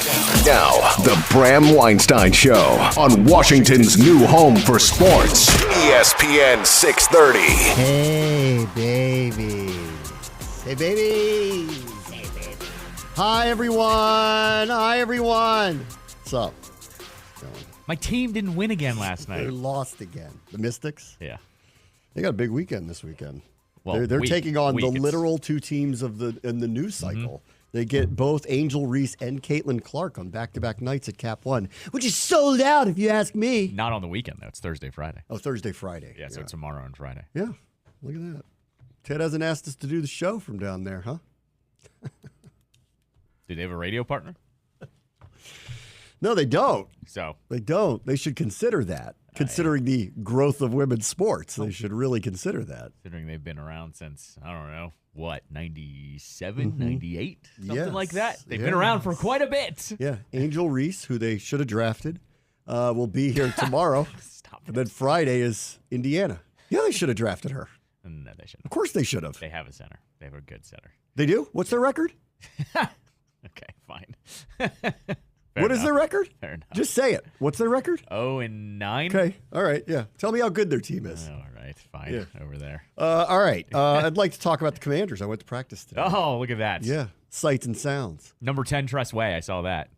Now, the Bram Weinstein Show on Washington's new home for sports, ESPN 630. Hey, baby. Hey, baby. Hey, baby. Hi, everyone. What's up? My team didn't win again last They night. lost again. The Mystics? Yeah. They got a big weekend this weekend. Well, They're taking on the it's- literal two teams in the news cycle. They get both Angel Reese and Caitlin Clark on back-to-back nights at Cap One, which is sold out if you ask me. Not on the weekend, though. It's Thursday, Friday. Oh, Thursday, Friday. Yeah, so it's tomorrow and Friday. Yeah, look at that. Ted hasn't asked us to do the show from down there, huh? Do they have a radio partner? No, they don't. So They don't. They should consider that. Considering the growth of women's sports, they should really consider that. considering they've been around since, I don't know, what, 97, 98? Something like that. They've been around for quite a bit. Yeah, Angel Reese, who they should have drafted, will be here tomorrow. Stop And then Friday is Indiana. Yeah, they should have drafted her. No, they shouldn't. Of course they should have. They have a center. They have a good center. They do? What's their record? Okay, fine. What is their record? Fair enough. Just say it. What's their record? 0-9? Okay. All right. Yeah. Tell me how good their team is. All right, fine. Yeah. Over there. All right. I'd like to talk about the Commanders. I went to practice today. Oh, look at that. Yeah. Sights and sounds. Number 10, Tress Way. I saw that.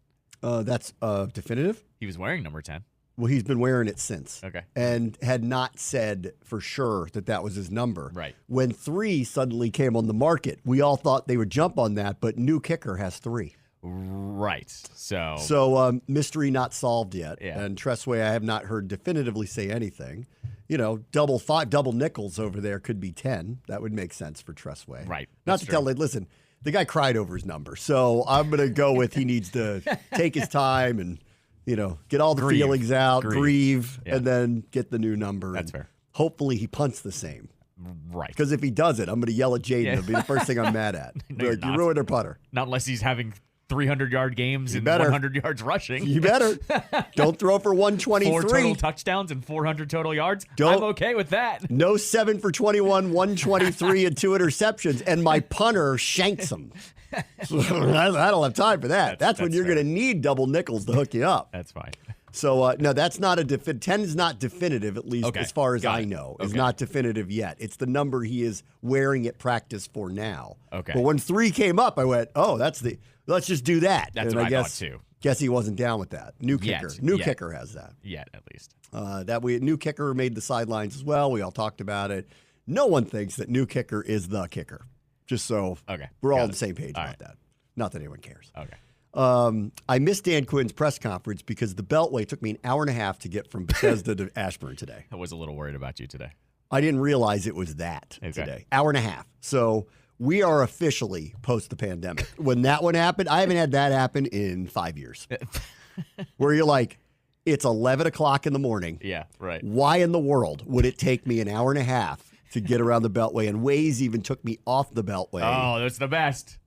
That's definitive. He was wearing number 10. Well, he's been wearing it since. Okay. And had not said for sure that was his number. Right. When 3 suddenly came on the market, we all thought they would jump on that, but new kicker has 3. Right. So Mystery not solved yet. Yeah. And Tressway, I have not heard definitively say anything. You know, double nickels over there could be 10. That would make sense for Tressway. Right. Not That's to true. tell it, listen, the guy cried over his number. So I'm going to go with he needs to take his time and, get all the Grieve. feelings out, grieve, Yeah. and then get the new number. That's and fair. Hopefully he punts the same. Right. Because if he doesn't, I'm going to yell at Jayden. Yeah. It'll be the first thing I'm mad at. No, you're Like, you not. ruined her putter. Not unless he's having 300-yard games and better. 100 yards rushing. You better. Don't throw for 123. 4 total touchdowns and 400 total yards. Don't- I'm okay with that. No 7 for 21, 123, and 2 interceptions, and my punter shanks him. So I don't have time for that. That's when that's you're fair. going to need double nickels to hook you up. That's fine. So, no, that's not a 10 is not definitive, at least Okay. as far as Got I it. know. It's Okay. not definitive yet. It's the number he is wearing at practice for now. Okay. But when 3 came up, I went, let's just do that. That's and what I thought, too. Guess he wasn't down with that. New Yet. kicker. New Yet. kicker has that. Yet, at least. New kicker made the sidelines as well. We all talked about it. No one thinks that new kicker is the kicker. Just so Okay. we're all Got on it. the same page All about right. that. Not that anyone cares. Okay. I missed Dan Quinn's press conference because the Beltway took me an hour and a half to get from Bethesda to Ashburn today. I was a little worried about you today. I didn't realize it was that Okay. today. Hour and a half. So we are officially post the pandemic. When that one happened, I haven't had that happen in 5 years. Where you're like, it's 11 o'clock in the morning. Yeah, right. Why in the world would it take me an hour and a half to get around the Beltway? And Waze even took me off the Beltway. Oh, that's the best.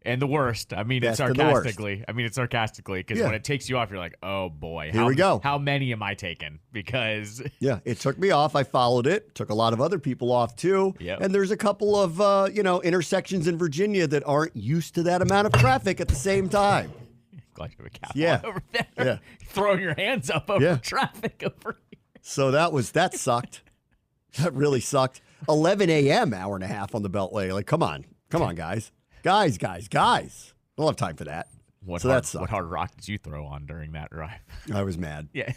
And the worst. I mean, Best it's and the worst. sarcastically. Because Yeah. when it takes you off, you're like, oh boy. Here we go. How many am I taking? Because Yeah, it took me off. I followed it. Took a lot of other people off too. Yep. And there's a couple of intersections in Virginia that aren't used to that amount of traffic at the same time. glad you have a cap Yeah. on over there. Yeah. Throwing your hands up over Yeah. traffic over here. So that sucked. That really sucked. 11 a.m. hour and a half on the Beltway. Like, come on, guys. Guys. Don't have time for that. What So hard, that sucked. what hard rock did you throw on during that drive? I was mad. Yeah.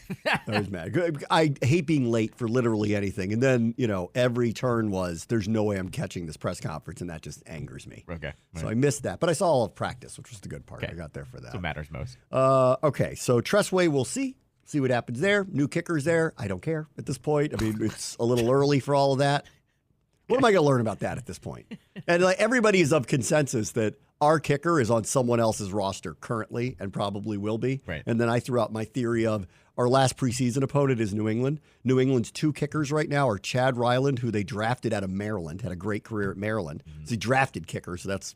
I was mad. I hate being late for literally anything. And then, every turn was, there's no way I'm catching this press conference, and that just angers me. Okay. So I missed that. But I saw all of practice, which was the good part. Okay. I got there for that. That's what matters most. Okay, so Tressway, we'll see. See what happens there. New kicker's there. I don't care at this point. I mean, it's a little early for all of that. What am I going to learn about that at this point? And everybody is of consensus that our kicker is on someone else's roster currently and probably will be. Right. And then I threw out my theory of our last preseason opponent is New England. New England's 2 kickers right now are Chad Ryland, who they drafted out of Maryland, had a great career at Maryland. So he drafted kicker, so that's,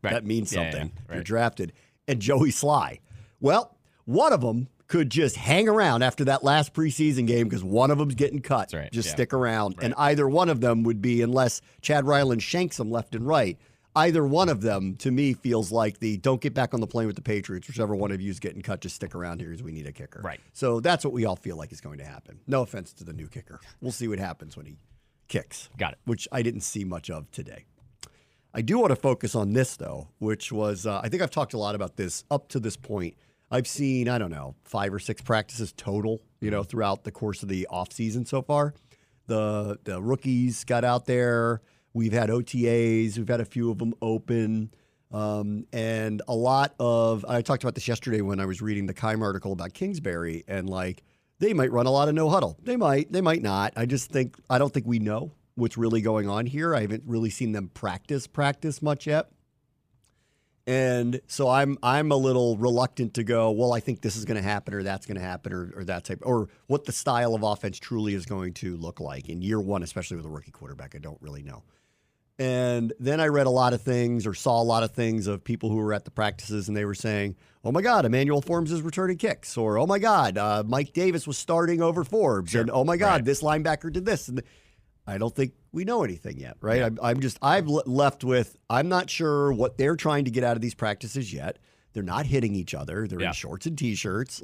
that means Yeah, something. yeah, You're right. drafted. And Joey Sly. Well, one of them could just hang around after that last preseason game because one of them's getting cut. That's right, Just yeah. stick around. Right. And either one of them would be, unless Chad Ryland shanks them left and right, either one of them, to me, feels like the don't get back on the plane with the Patriots, whichever one of you is getting cut, just stick around here because we need a kicker. Right. So that's what we all feel like is going to happen. No offense to the new kicker. We'll see what happens when he kicks. Got it. Which I didn't see much of today. I do want to focus on this, though, which was, I think I've talked a lot about this up to this point. I've seen, 5 or 6 practices total, throughout the course of the offseason so far. The rookies got out there. We've had OTAs. We've had a few of them open. And a lot of, I talked about this yesterday when I was reading the Keim article about Kingsbury, and they might run a lot of no huddle. They might not. I don't think we know what's really going on here. I haven't really seen them practice much yet. And so I'm a little reluctant to go, well, I think this is going to happen or that's going to happen or that type, or what the style of offense truly is going to look like in year one, especially with a rookie quarterback. I don't really know. And then I read a lot of things or saw a lot of things of people who were at the practices, and they were saying, oh, my God, Emmanuel Forbes is returning kicks, or, oh, my God, Mike Davis was starting over Forbes, sure. And, oh, my God, right. This linebacker did this. And I don't think we know anything yet, right? Yeah. I've left with, I'm not sure what they're trying to get out of these practices yet. They're not hitting each other. They're in shorts and T-shirts.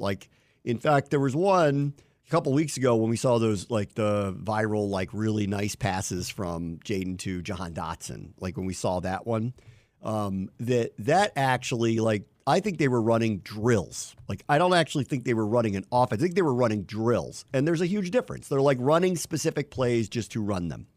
In fact, there was one a couple weeks ago when we saw those, the viral, really nice passes from Jayden to Jahan Dotson. When we saw that one, that actually, I think they were running drills. I don't actually think they were running an offense. I think they were running drills. And there's a huge difference. They're running specific plays just to run them.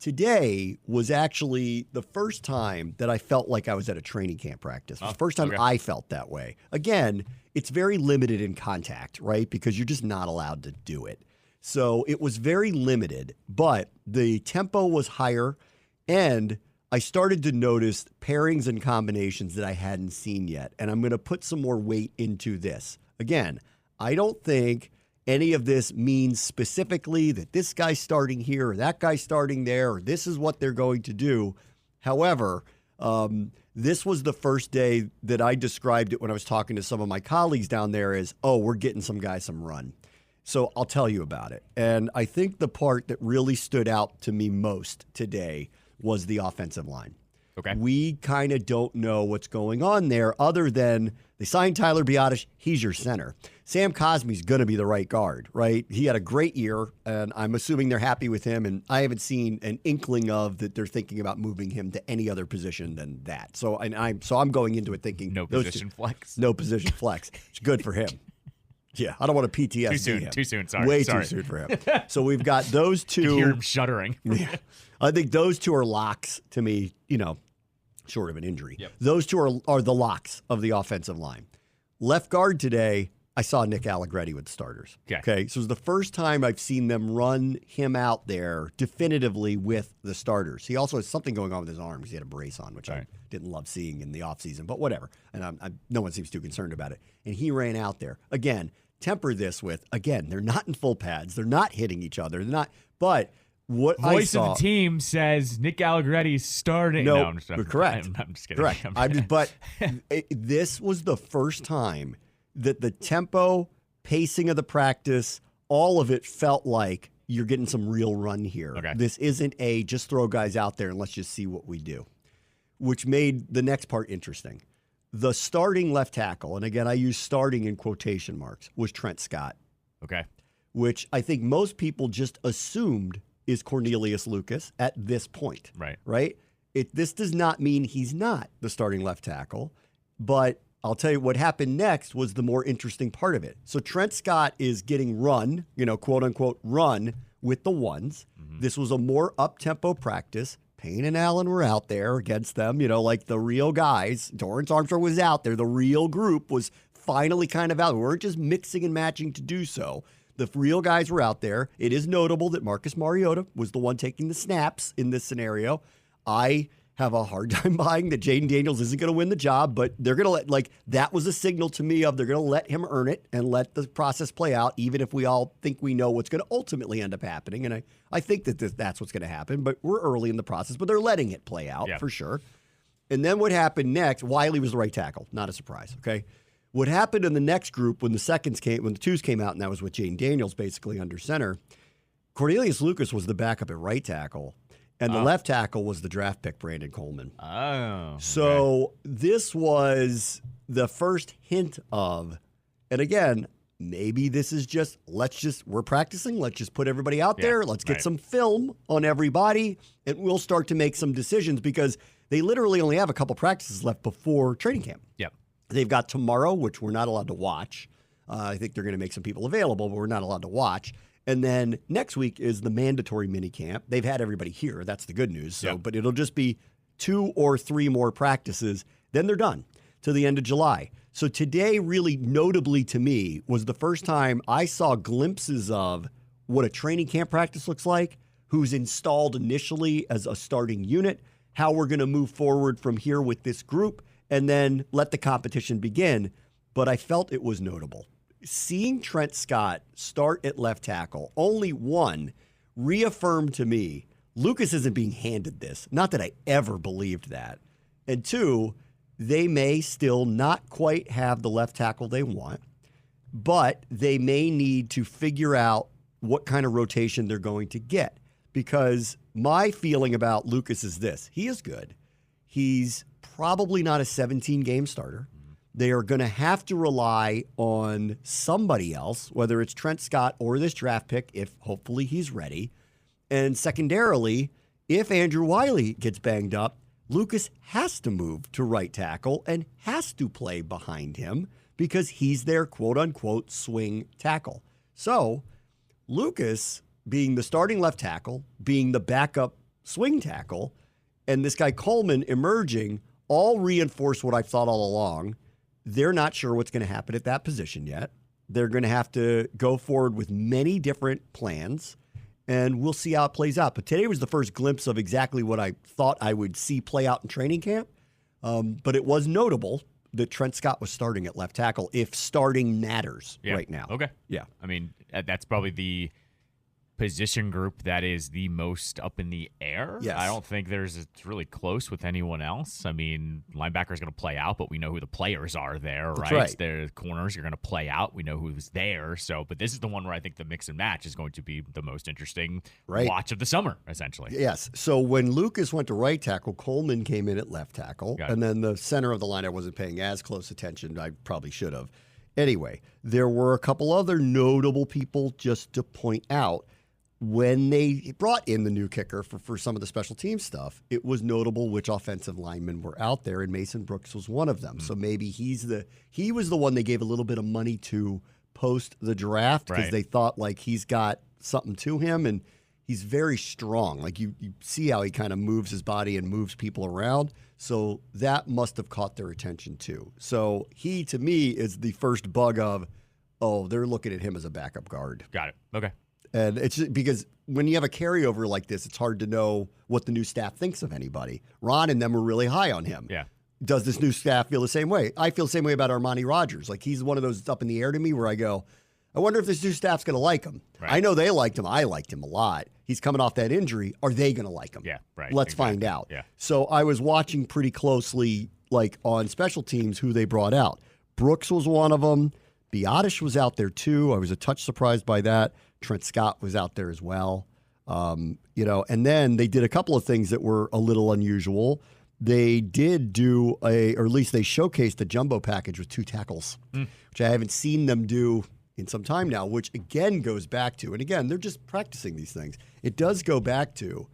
Today was actually the first time that I felt like I was at a training camp practice. It was the first time I felt that way. Again, it's very limited in contact, right? Because you're just not allowed to do it. So it was very limited, but the tempo was higher, and I started to notice pairings and combinations that I hadn't seen yet, and I'm going to put some more weight into this. Again, I don't think any of this means specifically that this guy's starting here or that guy's starting there or this is what they're going to do. However, this was the first day that I described it when I was talking to some of my colleagues down there as, we're getting some guys some run. So I'll tell you about it. And I think the part that really stood out to me most today was the offensive line. Okay. We kind of don't know what's going on there other than they signed Tyler Biadasz. He's your center. Sam Cosmi's going to be the right guard, right? He had a great year, and I'm assuming they're happy with him, and I haven't seen an inkling of that they're thinking about moving him to any other position than that. So I'm going into it thinking no position flex. No position flex. It's good for him. Yeah, I don't want to PTSD him. Too soon. Sorry. Way too soon for him. So we've got those two. You hear him shuddering. Yeah. I think those two are locks to me, short of an injury. Yep. Those two are the locks of the offensive line. Left guard today, I saw Nick Allegretti with the starters. Okay. So it was the first time I've seen them run him out there definitively with the starters. He also has something going on with his arm because he had a brace on, which I didn't love seeing in the offseason, but whatever. And no one seems too concerned about it. And he ran out there. Again, temper this with, they're not in full pads. They're not hitting each other. They're not, but what Voice I saw, of the team says Nick Allegretti's starting. No, I'm just correct. I'm just kidding. Correct. But this was the first time that the tempo, pacing of the practice, all of it felt like you're getting some real run here. Okay. This isn't just throw guys out there and let's just see what we do, which made the next part interesting. The starting left tackle, and again, I use starting in quotation marks, was Trent Scott. Okay. Which I think most people just assumed is Cornelius Lucas at this point. Right? This does not mean he's not the starting left tackle, but I'll tell you what happened next was the more interesting part of it. So Trent Scott is getting run, quote unquote, run with the ones. Mm-hmm. This was a more up-tempo practice. Payne and Allen were out there against them, the real guys. Dorrance Armstrong was out there. The real group was finally kind of out. We weren't just mixing and matching to do so. The real guys were out there. It is notable that Marcus Mariota was the one taking the snaps in this scenario. I have a hard time buying that Jayden Daniels isn't going to win the job, but they're going to that was a signal to me of they're going to let him earn it and let the process play out, even if we all think we know what's going to ultimately end up happening. And I think that that's what's going to happen, but we're early in the process, but they're letting it play out for sure. And then what happened next, Wiley was the right tackle. Not a surprise, okay? What happened in the next group when the twos came out, and that was with Jayden Daniels basically under center, Cornelius Lucas was the backup at right tackle. And the left tackle was the draft pick, Brandon Coleman. Oh. So this was the first hint of, and again, maybe this is just, we're practicing. Let's just put everybody out there. Let's get some film on everybody, and we'll start to make some decisions because they literally only have a couple practices left before training camp. Yep. They've got tomorrow, which we're not allowed to watch. I think they're going to make some people available, but we're not allowed to watch. And then next week is the mandatory mini camp. They've had everybody here. That's the good news. So, but it'll just be 2 or 3 more practices. Then they're done to the end of July. So today, really notably to me, was the first time I saw glimpses of what a training camp practice looks like, who's installed initially as a starting unit, how we're going to move forward from here with this group, and then let the competition begin. But I felt it was notable. Seeing Trent Scott start at left tackle, only one, reaffirmed to me, Lucas isn't being handed this. Not that I ever believed that. And 2, they may still not quite have the left tackle they want, but they may need to figure out what kind of rotation they're going to get. Because my feeling about Lucas is this. He is good. He's probably not a 17-game starter. They are going to have to rely on somebody else, whether it's Trent Scott or this draft pick, if hopefully he's ready. And secondarily, if Andrew Wiley gets banged up, Lucas has to move to right tackle and has to play behind him because he's their quote-unquote swing tackle. So Lucas being the starting left tackle, being the backup swing tackle, and this guy Coleman emerging all reinforce what I've thought all along. They're not sure what's going to happen at that position yet. They're going to have to go forward with many different plans, and we'll see how it plays out. But today was the first glimpse of exactly what I thought I would see play out in training camp. But it was notable that Trent Scott was starting at left tackle, if starting matters right now. Okay. Yeah. I mean, that's probably the position group that is the most up in the air. Yes. I don't think it's really close with anyone else. I mean, linebacker's going to play out, but we know who the players are there, That's right? right. The corners are going to play out. We know who's there. So, but this is the one where I think the mix and match is going to be the most interesting watch of the summer, essentially. Yes. So when Lucas went to right tackle, Coleman came in at left tackle, and then the center of the line I wasn't paying as close attention. I probably should have. Anyway, there were a couple other notable people just to point out. When they brought in the new kicker for some of the special team stuff, it was notable which offensive linemen were out there, and Mason Brooks was one of them. So maybe he was the one they gave a little bit of money to post the draft because they thought like he's got something to him, and he's very strong. Like you see how he kind of moves his body and moves people around. So that must have caught their attention too. So he, to me, is the first bug of, they're looking at him as a backup guard. Got it. Okay. And it's just because when you have a carryover like this, it's hard to know what the new staff thinks of anybody. Ron and them were really high on him. Yeah. Does this new staff feel the same way? I feel the same way about Armani Rodgers. Like he's one of those up in the air to me where I go, I wonder if this new staff's going to like him. Right. I know they liked him. I liked him a lot. He's coming off that injury. Are they going to like him? Yeah, right. Let's find out. Yeah. So I was watching pretty closely, like on special teams, who they brought out. Brooks was one of them. Biotish was out there too. I was a touch surprised by that. Trent Scott was out there as well. And then they did a couple of things that were a little unusual. They did do or at least they showcased a jumbo package with 2 tackles, which I haven't seen them do in some time now, which again goes back to, and again, they're just practicing these things. It does go back to,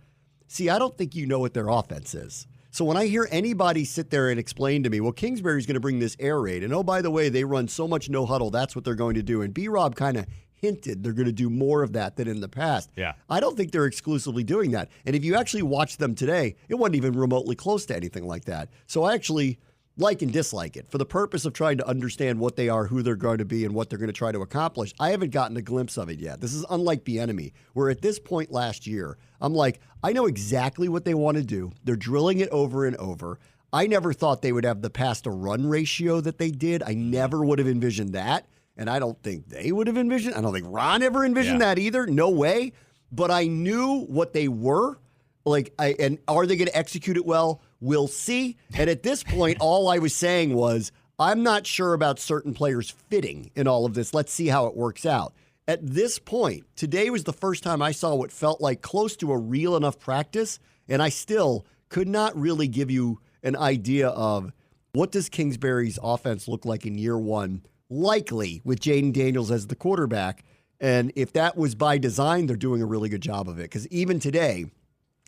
I don't think you know what their offense is. So when I hear anybody sit there and explain to me, well, Kingsbury's going to bring this air raid, and oh, by the way, they run so much no huddle, that's what they're going to do. And B-Rob kind of hinted they're going to do more of that than in the past. Yeah. I don't think they're exclusively doing that. And if you actually watch them today, it wasn't even remotely close to anything like that. So I actually like and dislike it. For the purpose of trying to understand what they are, who they're going to be, and what they're going to try to accomplish, I haven't gotten a glimpse of it yet. This is unlike the enemy, where at this point last year, I'm like, I know exactly what they want to do. They're drilling it over and over. I never thought they would have the pass-to-run ratio that they did. I never would have envisioned that. And I don't think they would have envisioned. I don't think Ron ever envisioned that either. No way. But I knew what they were. And are they going to execute it well? We'll see. And at this point, all I was saying was, I'm not sure about certain players fitting in all of this. Let's see how it works out. At this point, today was the first time I saw what felt like close to a real enough practice. And I still could not really give you an idea of what does Kingsbury's offense look like in year one, likely with Jayden Daniels as the quarterback. And if that was by design, they're doing a really good job of it. Because even today,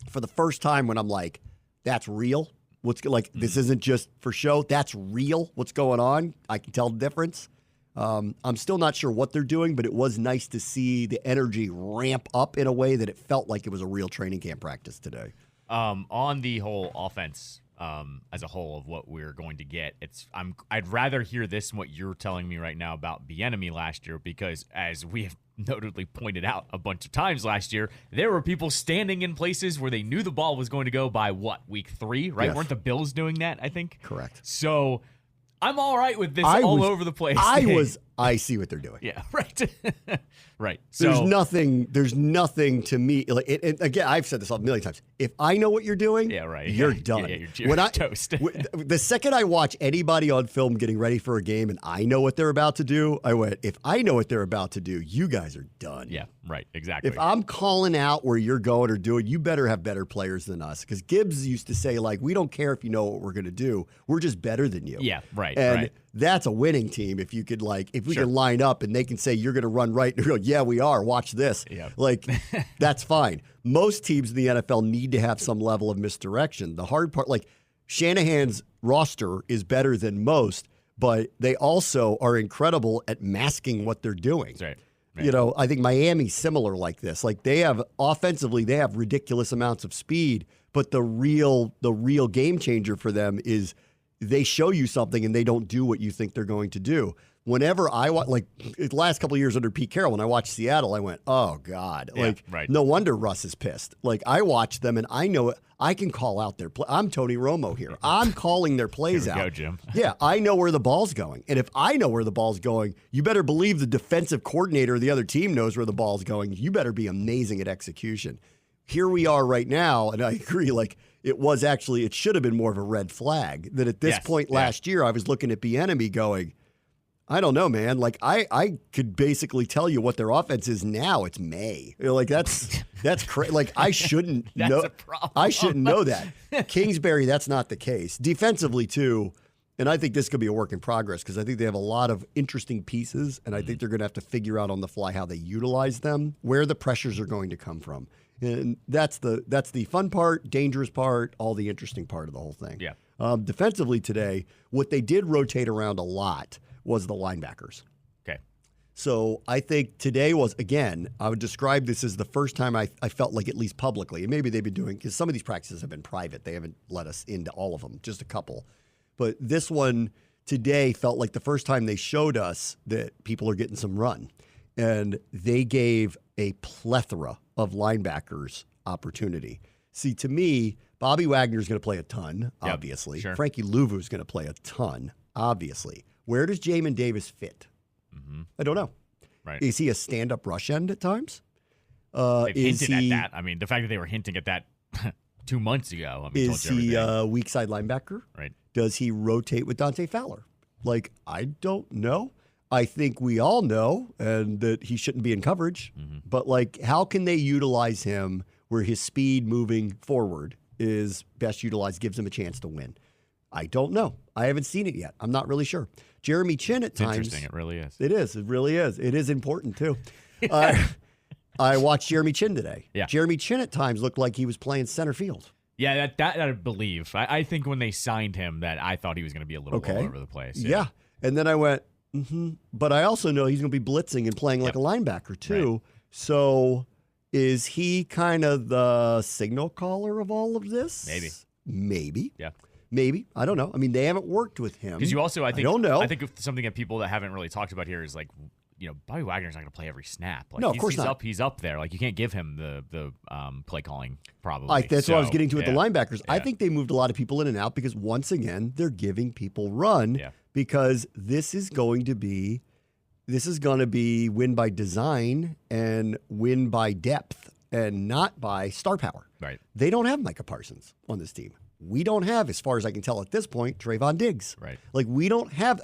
for the first time when I'm like, that's real. This isn't just for show. That's real. What's going on? I can tell the difference. I'm still not sure what they're doing, but it was nice to see the energy ramp up in a way that it felt like it was a real training camp practice today. On the whole offense, as a whole of what we're going to get, I'd rather hear this than what you're telling me right now about Bieniemy last year, because as we have notably pointed out a bunch of times last year, there were people standing in places where they knew the ball was going to go by week 3, right? Yes. Weren't the Bills doing that, I think? Correct. So I'm all right with this over the place. I see what they're doing. Yeah, right. Right. So There's nothing to me. Again, I've said this a million times. If I know what you're doing, you're done. Yeah, you're toast. The second I watch anybody on film getting ready for a game and I know what they're about to do, I went, if I know what they're about to do, you guys are done. Yeah, right. Exactly. If I'm calling out where you're going or doing, you better have better players than us. Because Gibbs used to say, we don't care if you know what we're going to do. We're just better than you. Yeah, right. And that's a winning team if you could, if we can line up and they can say, you're going to run right. And you're yeah, we are. Watch this. Yeah. That's fine. Most teams in the NFL need to have some level of misdirection. The hard part, Shanahan's roster is better than most, but they also are incredible at masking what they're doing. That's right. I think Miami's similar like this. They have offensively, they have ridiculous amounts of speed, but the real game changer for them is they show you something and they don't do what you think they're going to do. Whenever I watch, the last couple of years under Pete Carroll, when I watched Seattle, I went, oh, God. Yeah, right. No wonder Russ is pissed. I watch them and I know it. I can call out their play. I'm Tony Romo here. I'm calling their plays out. Here we go, Jim. Yeah, I know where the ball's going. And if I know where the ball's going, you better believe the defensive coordinator of the other team knows where the ball's going. You better be amazing at execution. Here we are right now, and I agree, it should have been more of a red flag that at this point last year, I was looking at Bieniemy going, I don't know, man. I could basically tell you what their offense is now. It's May. That's crazy. I shouldn't know. A problem. I shouldn't know that. Kingsbury, that's not the case. Defensively too, and I think this could be a work in progress because I think they have a lot of interesting pieces, and I think they're going to have to figure out on the fly how they utilize them, where the pressures are going to come from, and that's the fun part, dangerous part, all the interesting part of the whole thing. Yeah. Defensively today, what they did rotate around a lot was the linebackers. Okay. So I think today was, again, I would describe this as the first time I felt like, at least publicly, and maybe they've been doing, because some of these practices have been private. They haven't let us into all of them, just a couple. But this one today felt like the first time they showed us that people are getting some run. And they gave a plethora of linebackers opportunity. See, to me, Bobby Wagner's going to play a ton, obviously. Sure. Frankie Louvu's going to play a ton, obviously. Where does Jamin Davis fit? Mm-hmm. I don't know. Right. Is he a stand-up rush end at times? They've hinted at that. I mean, the fact that they were hinting at that 2 months ago. Is he a weak side linebacker? Right. Does he rotate with Dante Fowler? I don't know. I think we all know and that he shouldn't be in coverage. Mm-hmm. But, how can they utilize him where his speed moving forward is best utilized, gives him a chance to win? I don't know. I haven't seen it yet. I'm not really sure. Jeremy Chin at times. Interesting. It really is. It is. It really is. It is important, too. I watched Jeremy Chin today. Yeah. Jeremy Chin at times looked like he was playing center field. Yeah, that I believe. I think when they signed him, that I thought he was going to be a little all over the place. Yeah. And then I went, but I also know he's going to be blitzing and playing like a linebacker, too. Right. So is he kind of the signal caller of all of this? Maybe. Yeah. Maybe. I don't know. I mean, they haven't worked with him. Because you also, I don't know. I think something that people that haven't really talked about here is Bobby Wagner's not going to play every snap. No, of course not. He's up there. You can't give him the play calling probably. That's what I was getting to with the linebackers. Yeah. I think they moved a lot of people in and out because once again, they're giving people run because this is going to be win by design and win by depth and not by star power. Right. They don't have Micah Parsons on this team. We don't have, as far as I can tell at this point, Trayvon Diggs. Right. We don't have,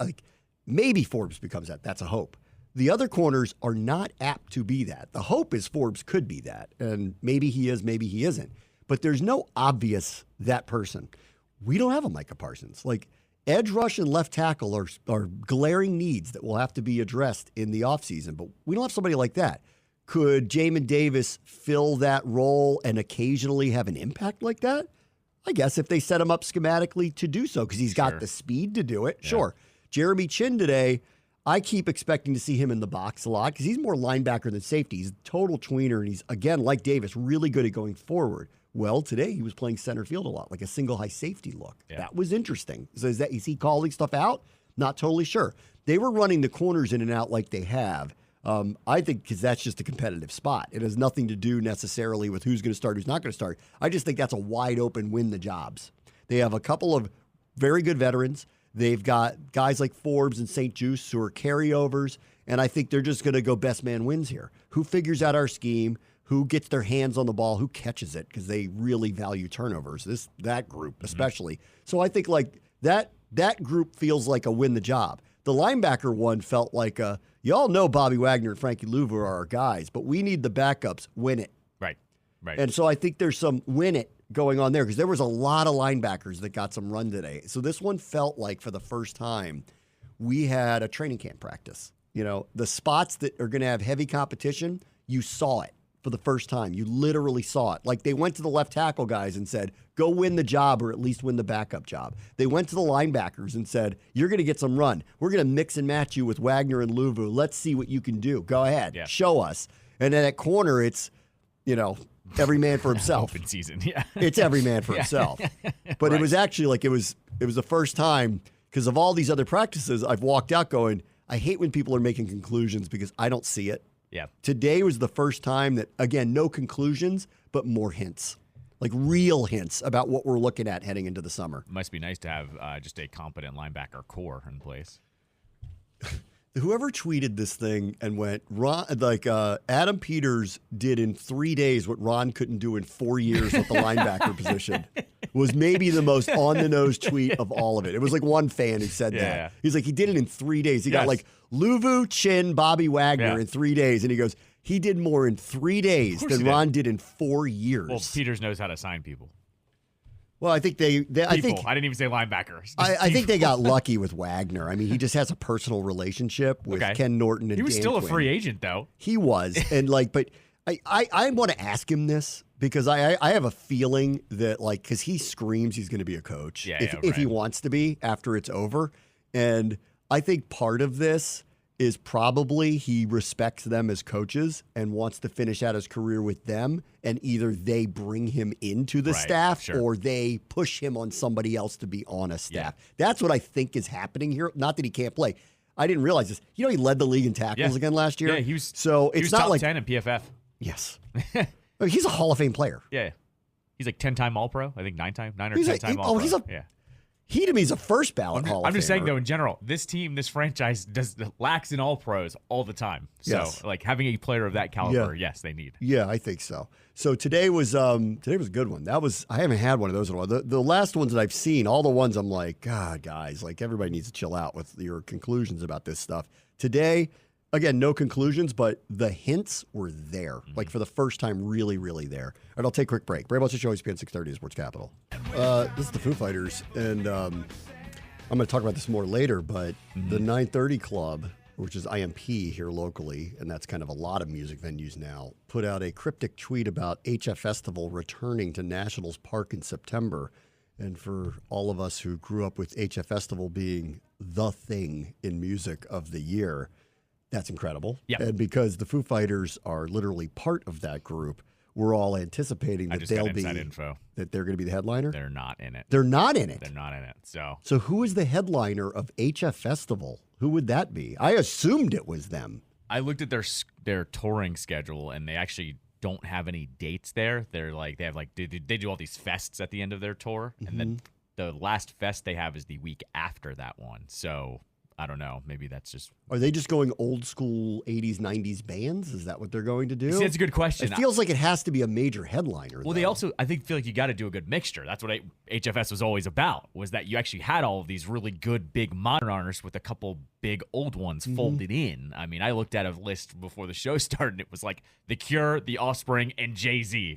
maybe Forbes becomes that. That's a hope. The other corners are not apt to be that. The hope is Forbes could be that, and maybe he is, maybe he isn't. but there's no obvious that person. We don't have a Micah Parsons. Like, edge rush and left tackle are glaring needs that will have to be addressed in the offseason, but we don't have somebody like that. Could Jamin Davis fill that role and occasionally have an impact like that? I guess if they set him up schematically to do so, because he's got the speed to do it. Yeah. Sure. Jeremy Chin today, I keep expecting to see him in the box a lot because he's more linebacker than safety. He's a total tweener, and he's, again, like Davis, really good at going forward. Well, today he was playing center field a lot, like a single high safety look. Yeah. That was interesting. So is he calling stuff out? Not totally sure. They were running the corners in and out like they have. I think because that's just a competitive spot. It has nothing to do necessarily with who's going to start, who's not going to start. I just think that's a wide open win the jobs. They have a couple of very good veterans. They've got guys like Forbes and St. Juice who are carryovers, and I think they're just going to go best man wins here. Who figures out our scheme? Who gets their hands on the ball? Who catches it? Because they really value turnovers. That group especially. So I think like that group feels like a win the job. The linebacker one felt like you all know Bobby Wagner and Frankie Louvu are our guys, but we need the backups. Win it. Right. And so I think there's some win it going on there because there was a lot of linebackers that got some run today. So this one felt like for the first time we had a training camp practice. You know, the spots that are going to have heavy competition, you saw it for the first time. You literally saw it. Like they went to the left tackle guys and said, go win the job or at least win the backup job. They went to the linebackers and said, you're going to get some run. We're going to mix and match you with Wagner and Louvu. Let's see what you can do. Go ahead. Yeah. Show us. And then at corner, it's, every man for himself. Open season, yeah. It's every man for himself. But It was actually like it was the first time because of all these other practices, I've walked out going, I hate when people are making conclusions because I don't see it. Yeah. Today was the first time that, again, no conclusions, but more hints. Like real hints about what we're looking at heading into the summer. Must be nice to have just a competent linebacker core in place. Whoever tweeted this thing and went, Adam Peters did in 3 days what Ron couldn't do in 4 years with the linebacker position was maybe the most on-the-nose tweet of all of it. It was like one fan who said that. Yeah. He's like, he did it in 3 days. He got like Louvu, Chin, Bobby Wagner in 3 days. And he goes, he did more in 3 days than Ron did in 4 years. Well, Peters knows how to sign people. Well, I think I didn't even say linebackers. I think they got lucky with Wagner. I mean, he just has a personal relationship with Ken Norton and he was Dan still Quinn. A free agent, though. He was. And but I want to ask him this because I have a feeling that because he screams he's going to be a coach if he wants to be after it's over. And I think part of this is probably he respects them as coaches and wants to finish out his career with them, and either they bring him into the staff or they push him on somebody else to be on a staff. Yeah. That's what I think is happening here. Not that he can't play. I didn't realize this. He led the league in tackles again last year. Yeah, he was. So it's not top like 10 in PFF. Yes, I mean, he's a Hall of Fame player. Yeah, he's like 10-time All-Pro. I think 9 or 10-time All-Pro. He to me is a first ballot Hall of Famer. I'm just saying, though, in general, this franchise lacks in All-Pros all the time. So, having a player of that caliber, yes, they need. Yeah, I think so. So today was a good one. I haven't had one of those in a while. The last ones that I've seen, all the ones I'm like, God, guys, everybody needs to chill out with your conclusions about this stuff. Today, again, no conclusions, but the hints were there. Mm-hmm. For the first time, really, really there. All right, I'll take a quick break. Bram and Callow, ESPN 630 Sports Capital. This is the Foo Fighters, and I'm going to talk about this more later, but the 930 Club, which is IMP here locally, and that's kind of a lot of music venues now, put out a cryptic tweet about HF Festival returning to Nationals Park in September. And for all of us who grew up with HF Festival being the thing in music of the year, that's incredible. Yep. And because the Foo Fighters are literally part of that group, we're all anticipating that they're going to be the headliner. They're not in it. They're not in it. They're not in it. So who is the headliner of HF Festival? Who would that be? I assumed it was them. I looked at their touring schedule, and they actually don't have any dates there. They're they do all these fests at the end of their tour, and then the last fest they have is the week after that one. So I don't know. Maybe that's just. Are they just going old school 80s, 90s bands? Is that what they're going to do? See, that's a good question. It feels like it has to be a major headliner. Well, they also, I feel like you got to do a good mixture. That's what HFS was always about, was that you actually had all of these really good, big modern artists with a couple big old ones folded in. I mean, I looked at a list before the show started. It was like The Cure, The Offspring, and Jay-Z.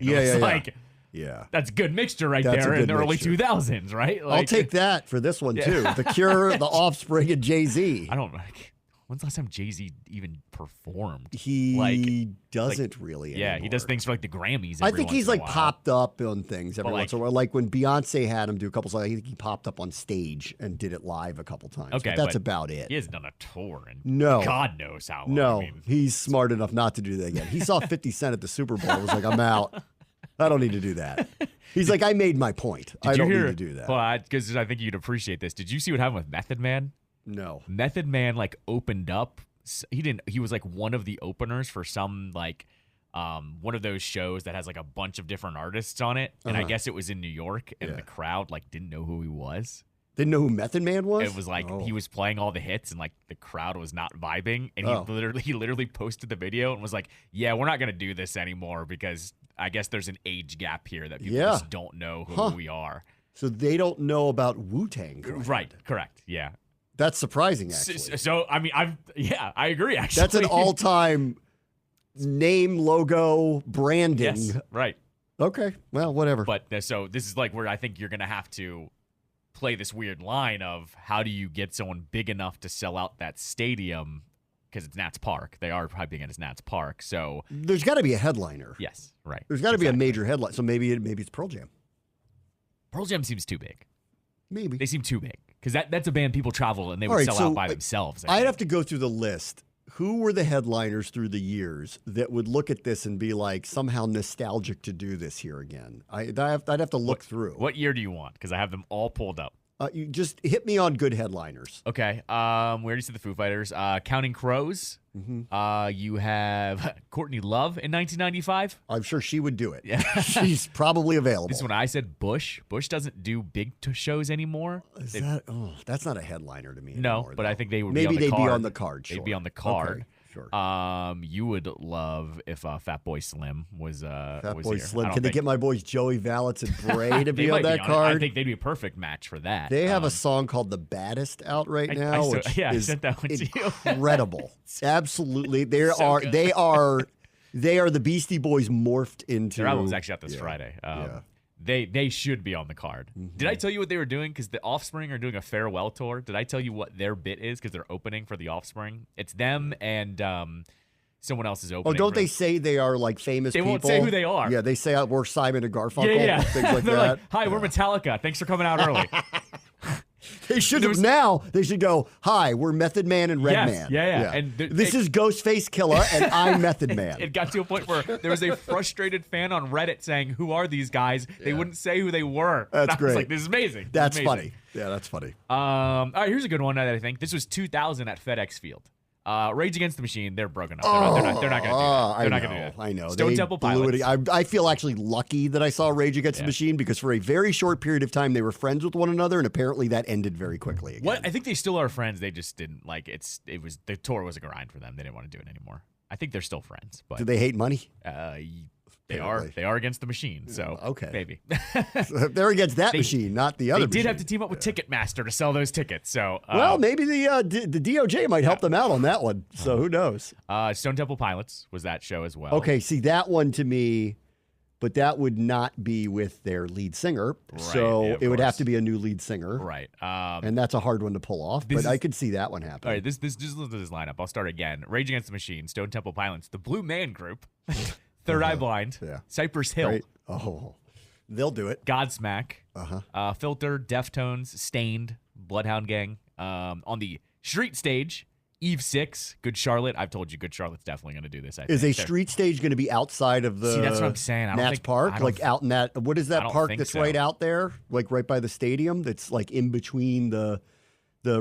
Yeah. That's a good mixture right That's a there in good the early mixture. 2000s, right? I'll take that for this one, too. The Cure, The Offspring, and Jay-Z. I don't like. When's the last time Jay-Z even performed? He doesn't really anymore. Yeah, he does things for like the Grammys. I every think once he's in a like while. popped up on things every But, once in a while. Like when Beyonce had him do a couple songs, I think he popped up on stage and did it live a couple times. Okay, but that's but about it. He hasn't done a tour in No. God knows how long. No, I mean, he's smart enough not to do that again. He saw 50 Cent at the Super Bowl. Was like, I'm out. I don't need to do that. He's like, I made my point. I don't need to do that. Well, because I think you'd appreciate this. Did you see what happened with Method Man? No. Method Man like opened up. He was like one of the openers for some like one of those shows that has like a bunch of different artists on it, and I guess it was in New York, and the crowd like didn't know who he was. Didn't know who Method Man was? It was like he was playing all the hits, and like the crowd was not vibing, and he literally posted the video and was like, "Yeah, we're not gonna do this anymore because I guess there's an age gap here that people just don't know who we are." So they don't know about Wu-Tang. Right? Correct. Yeah. That's surprising, actually. So I mean, I agree. Actually, That's an all-time name, logo, branding. Yes, right. Okay, well, whatever. But so this is like where I think you're gonna have to play this weird line of how do you get someone big enough to sell out that stadium because it's Nats Park. They are hyping it as Nats Park. So there's got to be a headliner. yes, right. There's got to be a major headline. So maybe it's Pearl Jam. Pearl Jam seems too big. Maybe. They seem too big because that's a band people travel and they would All right, sell so out by themselves. I'd have to go through the list. Who were the headliners through the years that would look at this and be like somehow nostalgic to do this here again? I'd have to look through. What year do you want? Because I have them all pulled up. You just hit me on good headliners. Okay. We already said the Foo Fighters. Counting Crows. You have Courtney Love in 1995. I'm sure she would do it. Yeah. She's probably available. This is when I said Bush. Bush doesn't do big shows anymore. That's not a headliner to me No, anymore, but though. I think they would Maybe be on the they'd card. be on the card. Sure. They'd be on the card. Okay, sure. You would love if Fatboy Slim was Fatboy here. Slim. I don't Can they think- get my boys Joey Valance and Bray to They be might on that card? I think they'd be a perfect match for that. They have a song called "The Baddest" out right now, I which I is sent that one to you. incredible. Absolutely, So good. they are the Beastie Boys morphed into. Their album's actually out this Yeah. Friday. Yeah. They should be on the card. Did I tell you what they were doing? Because the Offspring are doing a farewell tour. Did I tell you what their bit is? Because they're opening for the Offspring. It's them and someone else is Oh, opening. don't for they them. say they are like famous They people? won't say who they are. Yeah, they say we're Simon and Garfunkel. Yeah. Things like They're that. like, "Hi, we're Metallica. Thanks for coming out early." They should have now. They should go. Hi, we're Method Man and Yes, Redman. yeah. And this is Ghostface Killer, and I'm Method Man. It got to a point where there was a frustrated fan on Reddit saying, "Who are these guys?" They wouldn't say who they were. That's And I was great. like, "This is amazing." That's This is amazing. funny. Yeah, that's funny. All right, here's a good one that I think. This was 2000 at FedEx Field. Rage Against the Machine, they're broken up. They're not going to do that. They're not going to do that. I know. Stone They Temple blew it. Pilots. I feel actually lucky that I saw Rage Against the Yeah. Machine because for a very short period of time they were friends with one another, and apparently that ended very quickly. Again. What I think they still are friends. They just didn't like it was the tour was a grind for them. They didn't want to do it anymore. I think they're still friends, but Do they hate money? they are against the machine. So okay. maybe They're against that machine, not the other. they did machine. have to team up with Ticketmaster to sell those tickets. So Well, maybe the DOJ might help them out on that one. So who knows? Stone Temple Pilots was that show as well. Okay, see that one to me, but that would not be with their lead singer. So yeah, of it would have course. to be a new lead singer. Right. And that's a hard one to pull off, but I could see that one happen. All right, this just look at this lineup. I'll start again. Rage Against the Machine, Stone Temple Pilots, the Blue Man Group, Third Eye Blind, Yeah. Cypress Hill, Right? Oh, they'll do it. Godsmack, Filter, Deftones, Stained, Bloodhound Gang. On the street stage, Eve 6, Good Charlotte. I've told you Good Charlotte's definitely going to do this. Is a think. street stage going to be outside of the See, that's what I'm saying. I don't Nats think- Park? I don't Like out in that, what is I that don't park think that's so. right out there? Like right by the stadium that's like in between the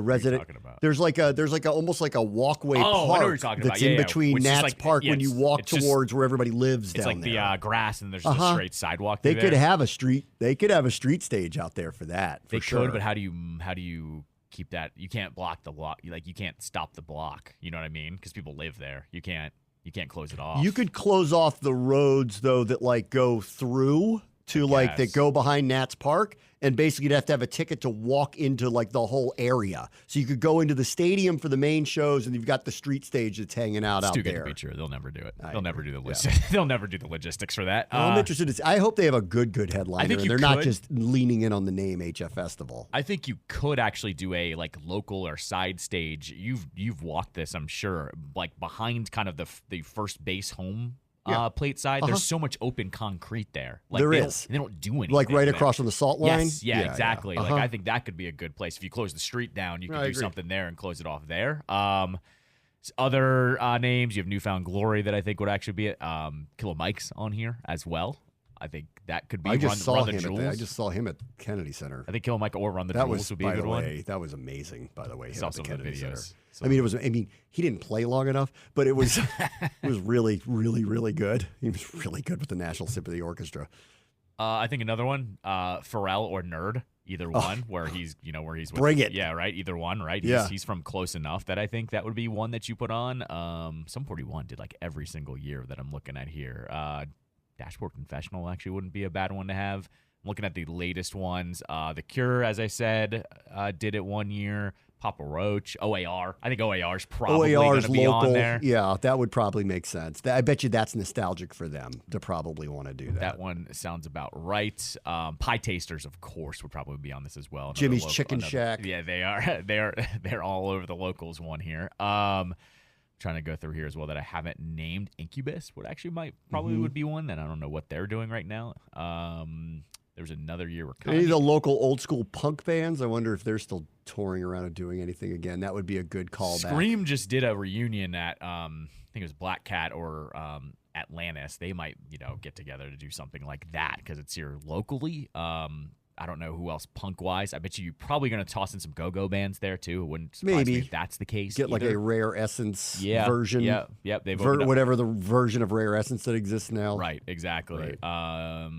resident. talking about? There's like a almost like a walkway Oh, I know what park you're talking that's about. Yeah, in yeah. between Which is Nats like- Park yeah, when you it's- walk it's just- towards where everybody lives It's down like there. the grass and there's just a straight sidewalk. They through could there. have a street. They could have a street stage out there for that. For They sure. could, but how do you keep that? You can't block the block. Like you can't stop the block. You know what I mean? Because people live there. You can't close it off. You could close off the roads though that like go through to like that go behind Nats Park, and basically you'd have to have a ticket to walk into like the whole area. So you could go into the stadium for the main shows, and you've got the street stage that's hanging out It's out too there. good to be true. They'll never do it. They'll never do the They'll never do the logistics for that. I'm interested. I hope they have a good headliner. I think and they're not just leaning in on the name HF Festival. I think you could actually do a like local or side stage. You've walked this, I'm sure, like behind kind of the first base home. Plate side, there's so much open concrete there. Like there is. They don't do anything. Like right across from the salt line? Yes, yeah, exactly. Yeah. Like I think that could be a good place. If you close the street down, you can do something there and close it off there. Other names, you have Newfound Glory that I think would actually be it. Killer Mike's on here as well. I think that could be I just saw him at Kennedy Center. I think Killer Mike or Run the Jewels would be a good one. That was amazing, by the way. Saw some of the videos. I mean, he didn't play long enough, but it was really, really, really good. He was really good with the National Symphony Orchestra. I think another one, Pharrell or Nerd, either one, where he's with, bring it. Yeah, right. Either one, right? He's from close enough that I think that would be one that you put on. Sum 41 did like every single year that I'm looking at here. Dashboard Confessional actually wouldn't be a bad one to have. I'm looking at the latest ones. The Cure, as I said, did it one year. Papa Roach, OAR. I think OAR is probably going to be on there. Yeah, that would probably make sense. I bet you that's nostalgic for them to probably want to do that. That one sounds about right. Pie Tasters, of course, would probably be on this as well. Jimmy's Chicken Shack. Yeah, they are. They're all over the locals one here. Trying to go through here as well that I haven't named. Incubus would be one that I don't know what they're doing right now. There's another year. Any of the local old school punk bands, I wonder if they're still touring around and doing anything again. That would be a good callback. Scream just did a reunion at I think it was Black Cat or Atlantis. They might get together to do something like that because it's here locally. I don't know who else punk-wise. I bet you're probably going to toss in some go-go bands there, too. It wouldn't surprise me if that's the case. Get like a Rare Essence version. Yep. They've whatever the version of Rare Essence that exists now. Right, exactly. Right.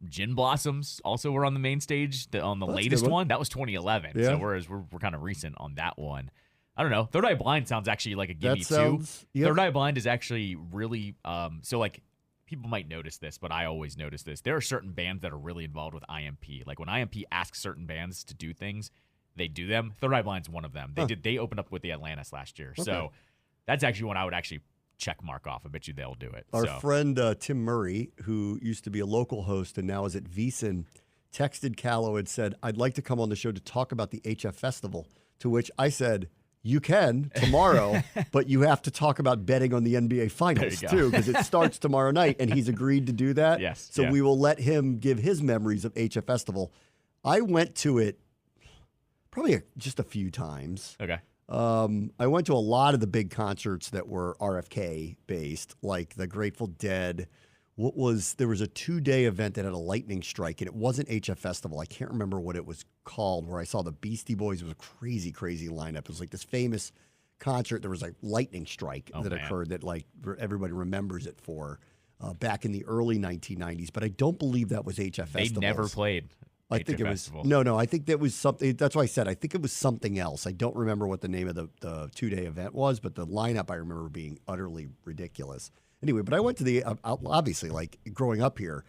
Gin Blossoms also were on the main stage on the latest one. That was 2011. Yeah. So we're kind of recent on that one. I don't know. Third Eye Blind sounds actually like a gimme, too. Yep. Third Eye Blind is actually really so like people might notice this, but I always notice this. There are certain bands that are really involved with IMP. Like when IMP asks certain bands to do things, they do them. Third Eye Blind's one of them. They opened up with the Atlantis last year. Okay. So that's actually one I would actually check mark off. I bet you they'll do it. Our friend Tim Murray, who used to be a local host and now is at VSiN, texted Callow and said, "I'd like to come on the show to talk about the HF Festival," to which I said, "You can tomorrow, but you have to talk about betting on the NBA Finals too, because it starts tomorrow night," and he's agreed to do that. Yes. So we will let him give his memories of HF Festival. I went to it probably just a few times. Okay. I went to a lot of the big concerts that were RFK based, like the Grateful Dead. There was a 2-day event that had a lightning strike, and it wasn't HF Festival. I can't remember what it was called, where I saw the Beastie Boys. It was a crazy, crazy lineup. It was like this famous concert. There was a lightning strike occurred that like everybody remembers it for back in the early 1990s. But I don't believe that was HF Festival. They never played. I think it was no. I think that was something. That's why I said I think it was something else. I don't remember what the name of the 2-day event was, but the lineup I remember being utterly ridiculous. Anyway, but I went to the obviously like growing up here,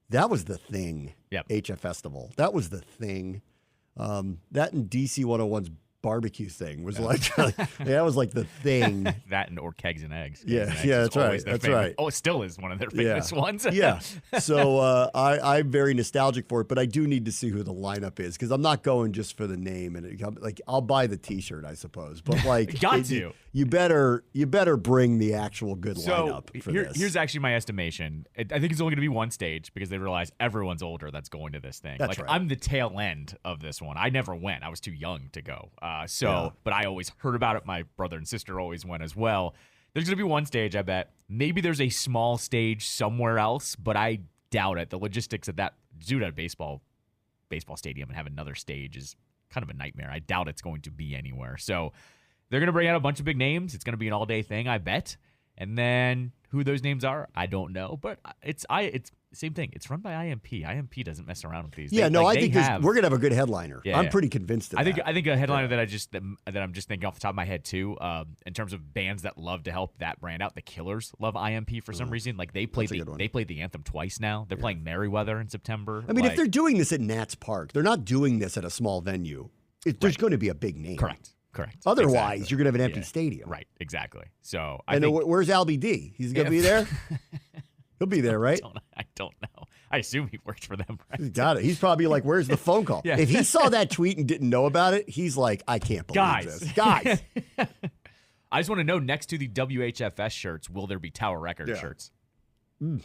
that was the thing. Yep. HF Festival. That was the thing. That and DC 101's barbecue thing was that was like the thing. That or Kegs and Eggs. That's right. That's right. Oh, it still is one of their famous ones. Yeah. So I'm very nostalgic for it, but I do need to see who the lineup is because I'm not going just for the name and like I'll buy the T-shirt, I suppose, but like you better bring the actual good lineup for this. Here's actually my estimation. I think it's only going to be one stage because they realize everyone's older that's going to this thing. That's right. I'm the tail end of this one. I never went. I was too young to go. But I always heard about it. My brother and sister always went as well. There's going to be one stage, I bet. Maybe there's a small stage somewhere else, but I doubt it. The logistics of that, do it at a baseball stadium and have another stage is kind of a nightmare. I doubt it's going to be anywhere. So they're going to bring out a bunch of big names. It's going to be an all-day thing, I bet. And then who those names are, I don't know. But it's same thing. It's run by IMP. IMP doesn't mess around with these. Yeah, I think we're gonna have a good headliner. Yeah, I'm pretty convinced of that. I think a headliner that I'm just thinking off the top of my head too. In terms of bands that love to help that brand out, the Killers love IMP for some reason. Like they played the anthem twice now. They're playing Merriweather in September. I mean, if they're doing this at Nats Park, they're not doing this at a small venue. There's going to be a big name. Correct. Otherwise, you're going to have an empty stadium. Right. Exactly. So where's Albie D? He's going to be there. He'll be there, right? I don't know. I assume he works for them. Right? He's got it. He's probably like, "Where's the phone call?" Yeah. If he saw that tweet and didn't know about it, he's like, "I can't believe this, guys." I just want to know, next to the WHFS shirts, will there be Tower Records shirts? No,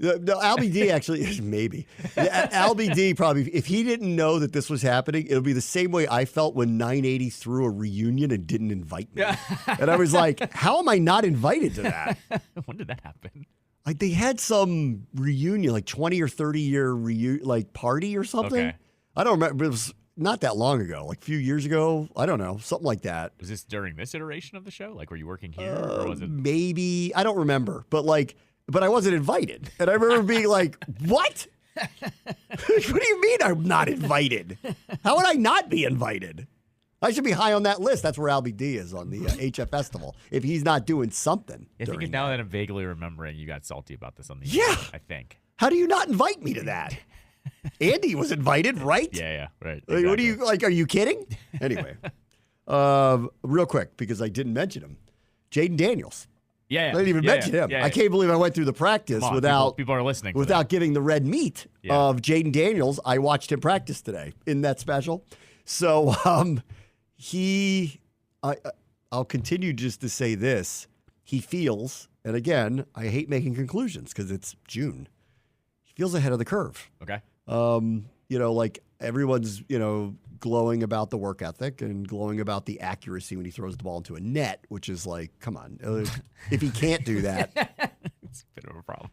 Albie D actually, maybe. Albie D probably, if he didn't know that this was happening, it'll be the same way I felt when 980 threw a reunion and didn't invite me. And I was like, how am I not invited to that? When did that happen? Like they had some reunion, like 20 or 30 year party or something. Okay. I don't remember. It was not that long ago, like a few years ago. I don't know, something like that. Was this during this iteration of the show? Like, were you working here, or was it? Maybe, I don't remember, but I wasn't invited. And I remember being like, what? What do you mean I'm not invited? How would I not be invited? I should be high on that list. That's where Albie D is on the HF Festival. If he's not doing something. I think now that I'm vaguely remembering, you got salty about this on the Yeah. show, I think. How do you not invite me to that? Andy was invited, right? Yeah, right. Exactly. What do you are you kidding? Anyway, real quick, because I didn't mention him. Jayden Daniels. Yeah. I didn't even mention him. I can't believe I went through the practice without people are listening without giving the red meat of Jayden Daniels. I watched him practice today in that special. So I'll continue just to say this. He feels, and again, I hate making conclusions because it's June. He feels ahead of the curve. Okay. Like everyone's, glowing about the work ethic and glowing about the accuracy when he throws the ball into a net, which is like, come on. If he can't do that, it's a bit of a problem.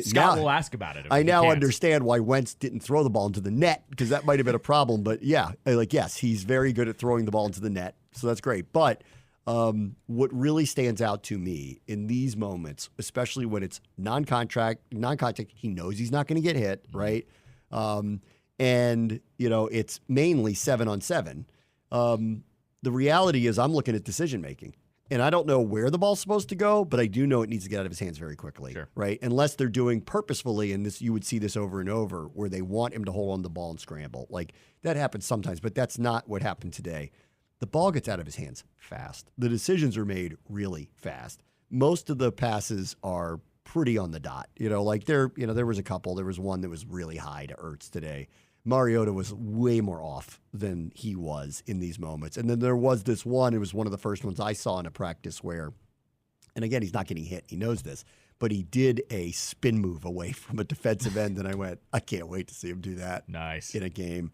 Scott will ask about it. I now understand why Wentz didn't throw the ball into the net, because that might have been a problem. But yes, he's very good at throwing the ball into the net. So that's great. But what really stands out to me in these moments, especially when it's non-contact, he knows he's not going to get hit, right? And it's mainly 7-on-7. The reality is I'm looking at decision-making. And I don't know where the ball's supposed to go, but I do know it needs to get out of his hands very quickly, right? Unless they're doing purposefully, and you would see this over and over, where they want him to hold on the ball and scramble. Like, that happens sometimes, but that's not what happened today. The ball gets out of his hands fast. The decisions are made really fast. Most of the passes are pretty on the dot. There was a couple. There was one that was really high to Ertz today. Mariota was way more off than he was in these moments. And then there was this one, it was one of the first ones I saw in a practice where, and again, he's not getting hit, he knows this, but he did a spin move away from a defensive end, and I went, I can't wait to see him do that in a game.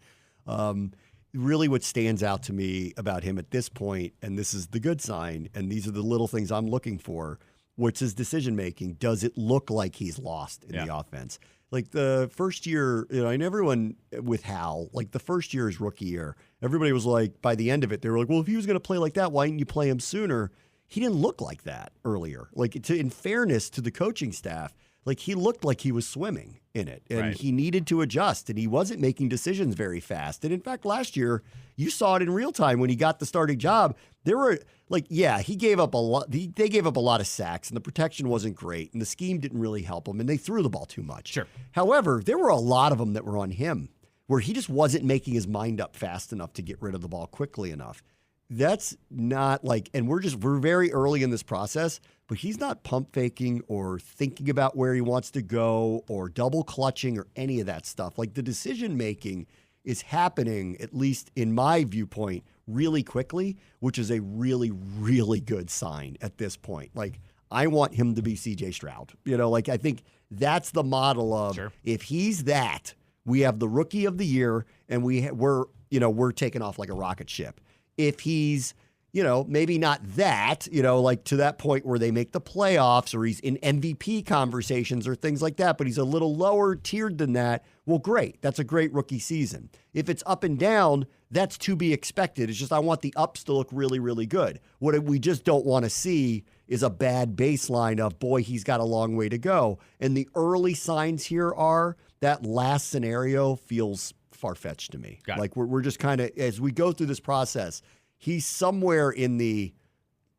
Really what stands out to me about him at this point, and this is the good sign, and these are the little things I'm looking for, which is decision-making. Does it look like he's lost in the offense? Like the first year, and everyone with Hal, like the first year, his rookie year, everybody was like, by the end of it, they were like, well, if he was going to play like that, why didn't you play him sooner? He didn't look like that earlier. Like, in fairness to the coaching staff, like he looked like he was swimming in it, and he needed to adjust, and he wasn't making decisions very fast. And in fact, last year, you saw it in real time when he got the starting job. There were he gave up a lot. They gave up a lot of sacks, and the protection wasn't great, and the scheme didn't really help him, and they threw the ball too much. Sure. However, there were a lot of them that were on him, where he just wasn't making his mind up fast enough to get rid of the ball quickly enough. That's not and we're very early in this process, but he's not pump faking or thinking about where he wants to go or double clutching or any of that stuff. Like, the decision making is happening, at least in my viewpoint, really quickly, which is a really, really good sign at this point. Like, I want him to be CJ Stroud. I think that's the model of, if he's that, we have the rookie of the year, and we're taking off like a rocket ship. If he's, maybe not that, like to that point where they make the playoffs or he's in MVP conversations or things like that, but he's a little lower tiered than that. Well, great. That's a great rookie season. If it's up and down, that's to be expected. It's just I want the ups to look really, really good. What we just don't want to see is a bad baseline of, boy, he's got a long way to go. And the early signs here are that last scenario feels far-fetched to me. Like we're just kind of, as we go through this process, he's somewhere in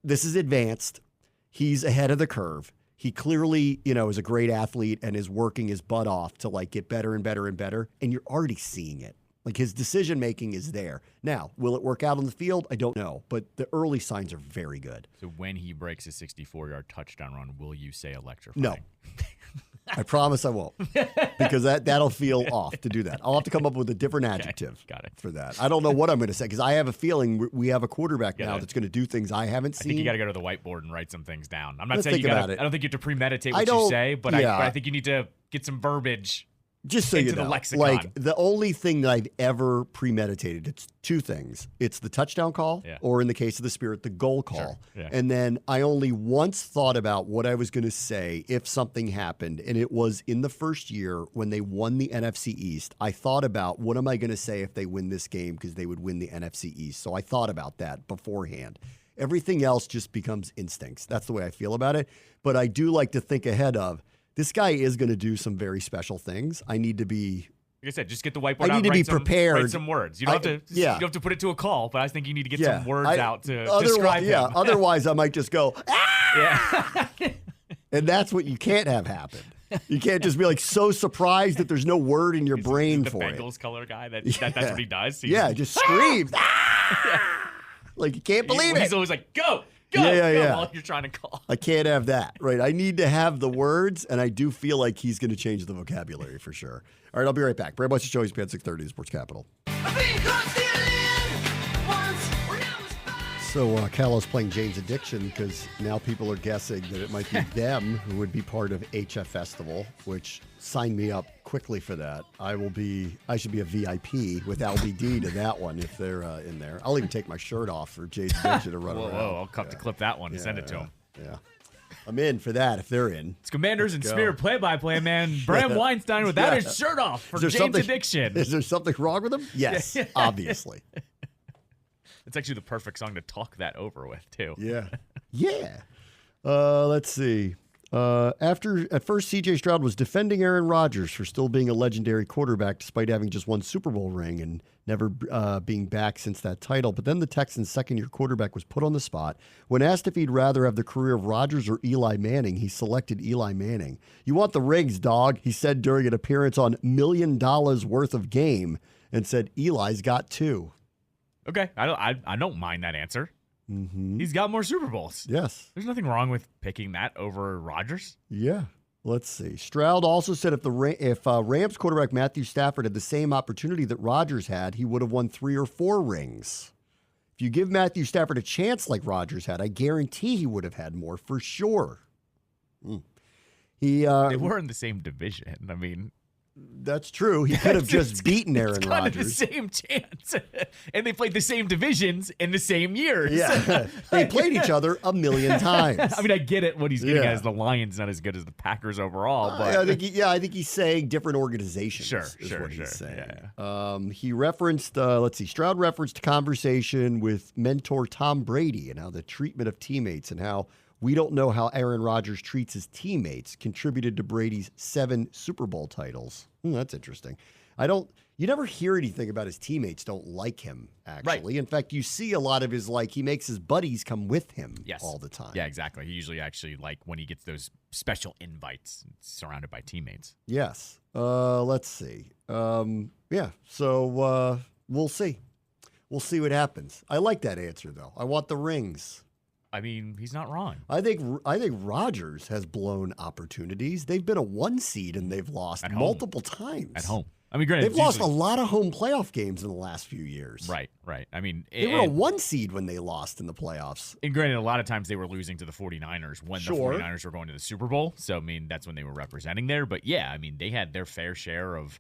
this is advanced. He's ahead of the curve. He clearly, is a great athlete and is working his butt off to like get better and better and better. And you're already seeing it. Like his decision-making is there. Now, will it work out on the field? I don't know. But the early signs are very good. So when he breaks a 64-yard touchdown run, will you say electrifying? No. I promise I won't, because that'll feel off to do that. I'll have to come up with a different adjective for that. I don't know what I'm going to say, because I have a feeling we have a quarterback now that's going to do things I haven't seen. I think you got to go to the whiteboard and write some things down. I'm not saying you got to. I don't think you have to premeditate what you say, but I think you need to get some verbiage. Just so into you know, the lexicon. Like the only thing that I've ever premeditated, it's two things. It's the touchdown call, or in the case of the Spirit, the goal call. Sure. Yeah. And then I only once thought about what I was going to say if something happened, and it was in the first year when they won the NFC East. I thought about, what am I going to say if they win this game, because they would win the NFC East. So I thought about that beforehand. Everything else just becomes instincts. That's the way I feel about it. But I do like to think ahead of, this guy is going to do some very special things. I need to be, like I said, just get the whiteboard out. I need to be prepared. Write some words. You don't have to put it to a call, but I think you need to get some words out to describe him. Otherwise, I might just go, and that's what you can't have happen. You can't just be like so surprised that there's no word in your brain for it. The Bengals color guy, that's what he does. Just screams. Like you can't believe it. He's always like, go. Go while you're trying to call. I can't have that, right? I need to have the words, and I do feel like he's going to change the vocabulary for sure. All right, I'll be right back. Bram Show, ESPN 630, the Sports Capital. So Callow's playing Jane's Addiction because now people are guessing that it might be them who would be part of HF Festival, which sign me up quickly for that. I should be a VIP with LBD to that one if they're in there. I'll even take my shirt off for Jane's Addiction to run around. I'll have to clip that one and send it to him. Yeah. I'm in for that if they're in. It's Commanders and Spirit play-by-play man Bram Weinstein without his shirt off for Jane's Addiction. Is there something wrong with him? Yes, obviously. It's actually the perfect song to talk that over with, too. Yeah. Yeah. Let's see. At first, C.J. Stroud was defending Aaron Rodgers for still being a legendary quarterback despite having just one Super Bowl ring and never being back since that title. But then the Texans' second-year quarterback was put on the spot. When asked if he'd rather have the career of Rodgers or Eli Manning, he selected Eli Manning. "You want the rings, dog," he said during an appearance on $1 million worth of Game, and said Eli's got two. Okay, I don't mind that answer. Mm-hmm. He's got more Super Bowls. Yes. There's nothing wrong with picking that over Rodgers. Yeah. Let's see. Stroud also said if Rams quarterback Matthew Stafford had the same opportunity that Rodgers had, he would have won 3 or 4 rings. If you give Matthew Stafford a chance like Rodgers had, I guarantee he would have had more for sure. They were in the same division. I mean, that's true. He could have just beaten Aaron Rodgers. Rodgers. The same chance. And they played the same divisions in the same years. Yeah. They played each other 1 million times. I mean, I get it. What he's getting at is the Lions not as good as the Packers overall. But I think he's saying different organizations. Sure, he's saying. Yeah. He referenced, Stroud referenced a conversation with mentor Tom Brady and how the treatment of teammates and how we don't know how Aaron Rodgers treats his teammates contributed to Brady's 7 Super Bowl titles. That's interesting. You never hear anything about his teammates don't like him, actually. Right. In fact, you see a lot of his, he makes his buddies come with him all the time. Yeah, exactly. He usually actually, when he gets those special invites, surrounded by teammates. Yes. Let's see. So we'll see. We'll see what happens. I like that answer, though. I want the rings. I mean, he's not wrong. I think Rodgers has blown opportunities. They've been a 1 seed and they've lost multiple times. At home. I mean, granted, they've lost a lot of home playoff games in the last few years. Right. I mean, they were a 1 seed when they lost in the playoffs. And granted, a lot of times they were losing to the 49ers when the 49ers were going to the Super Bowl. So, I mean, that's when they were representing there. But, yeah, I mean, they had their fair share of,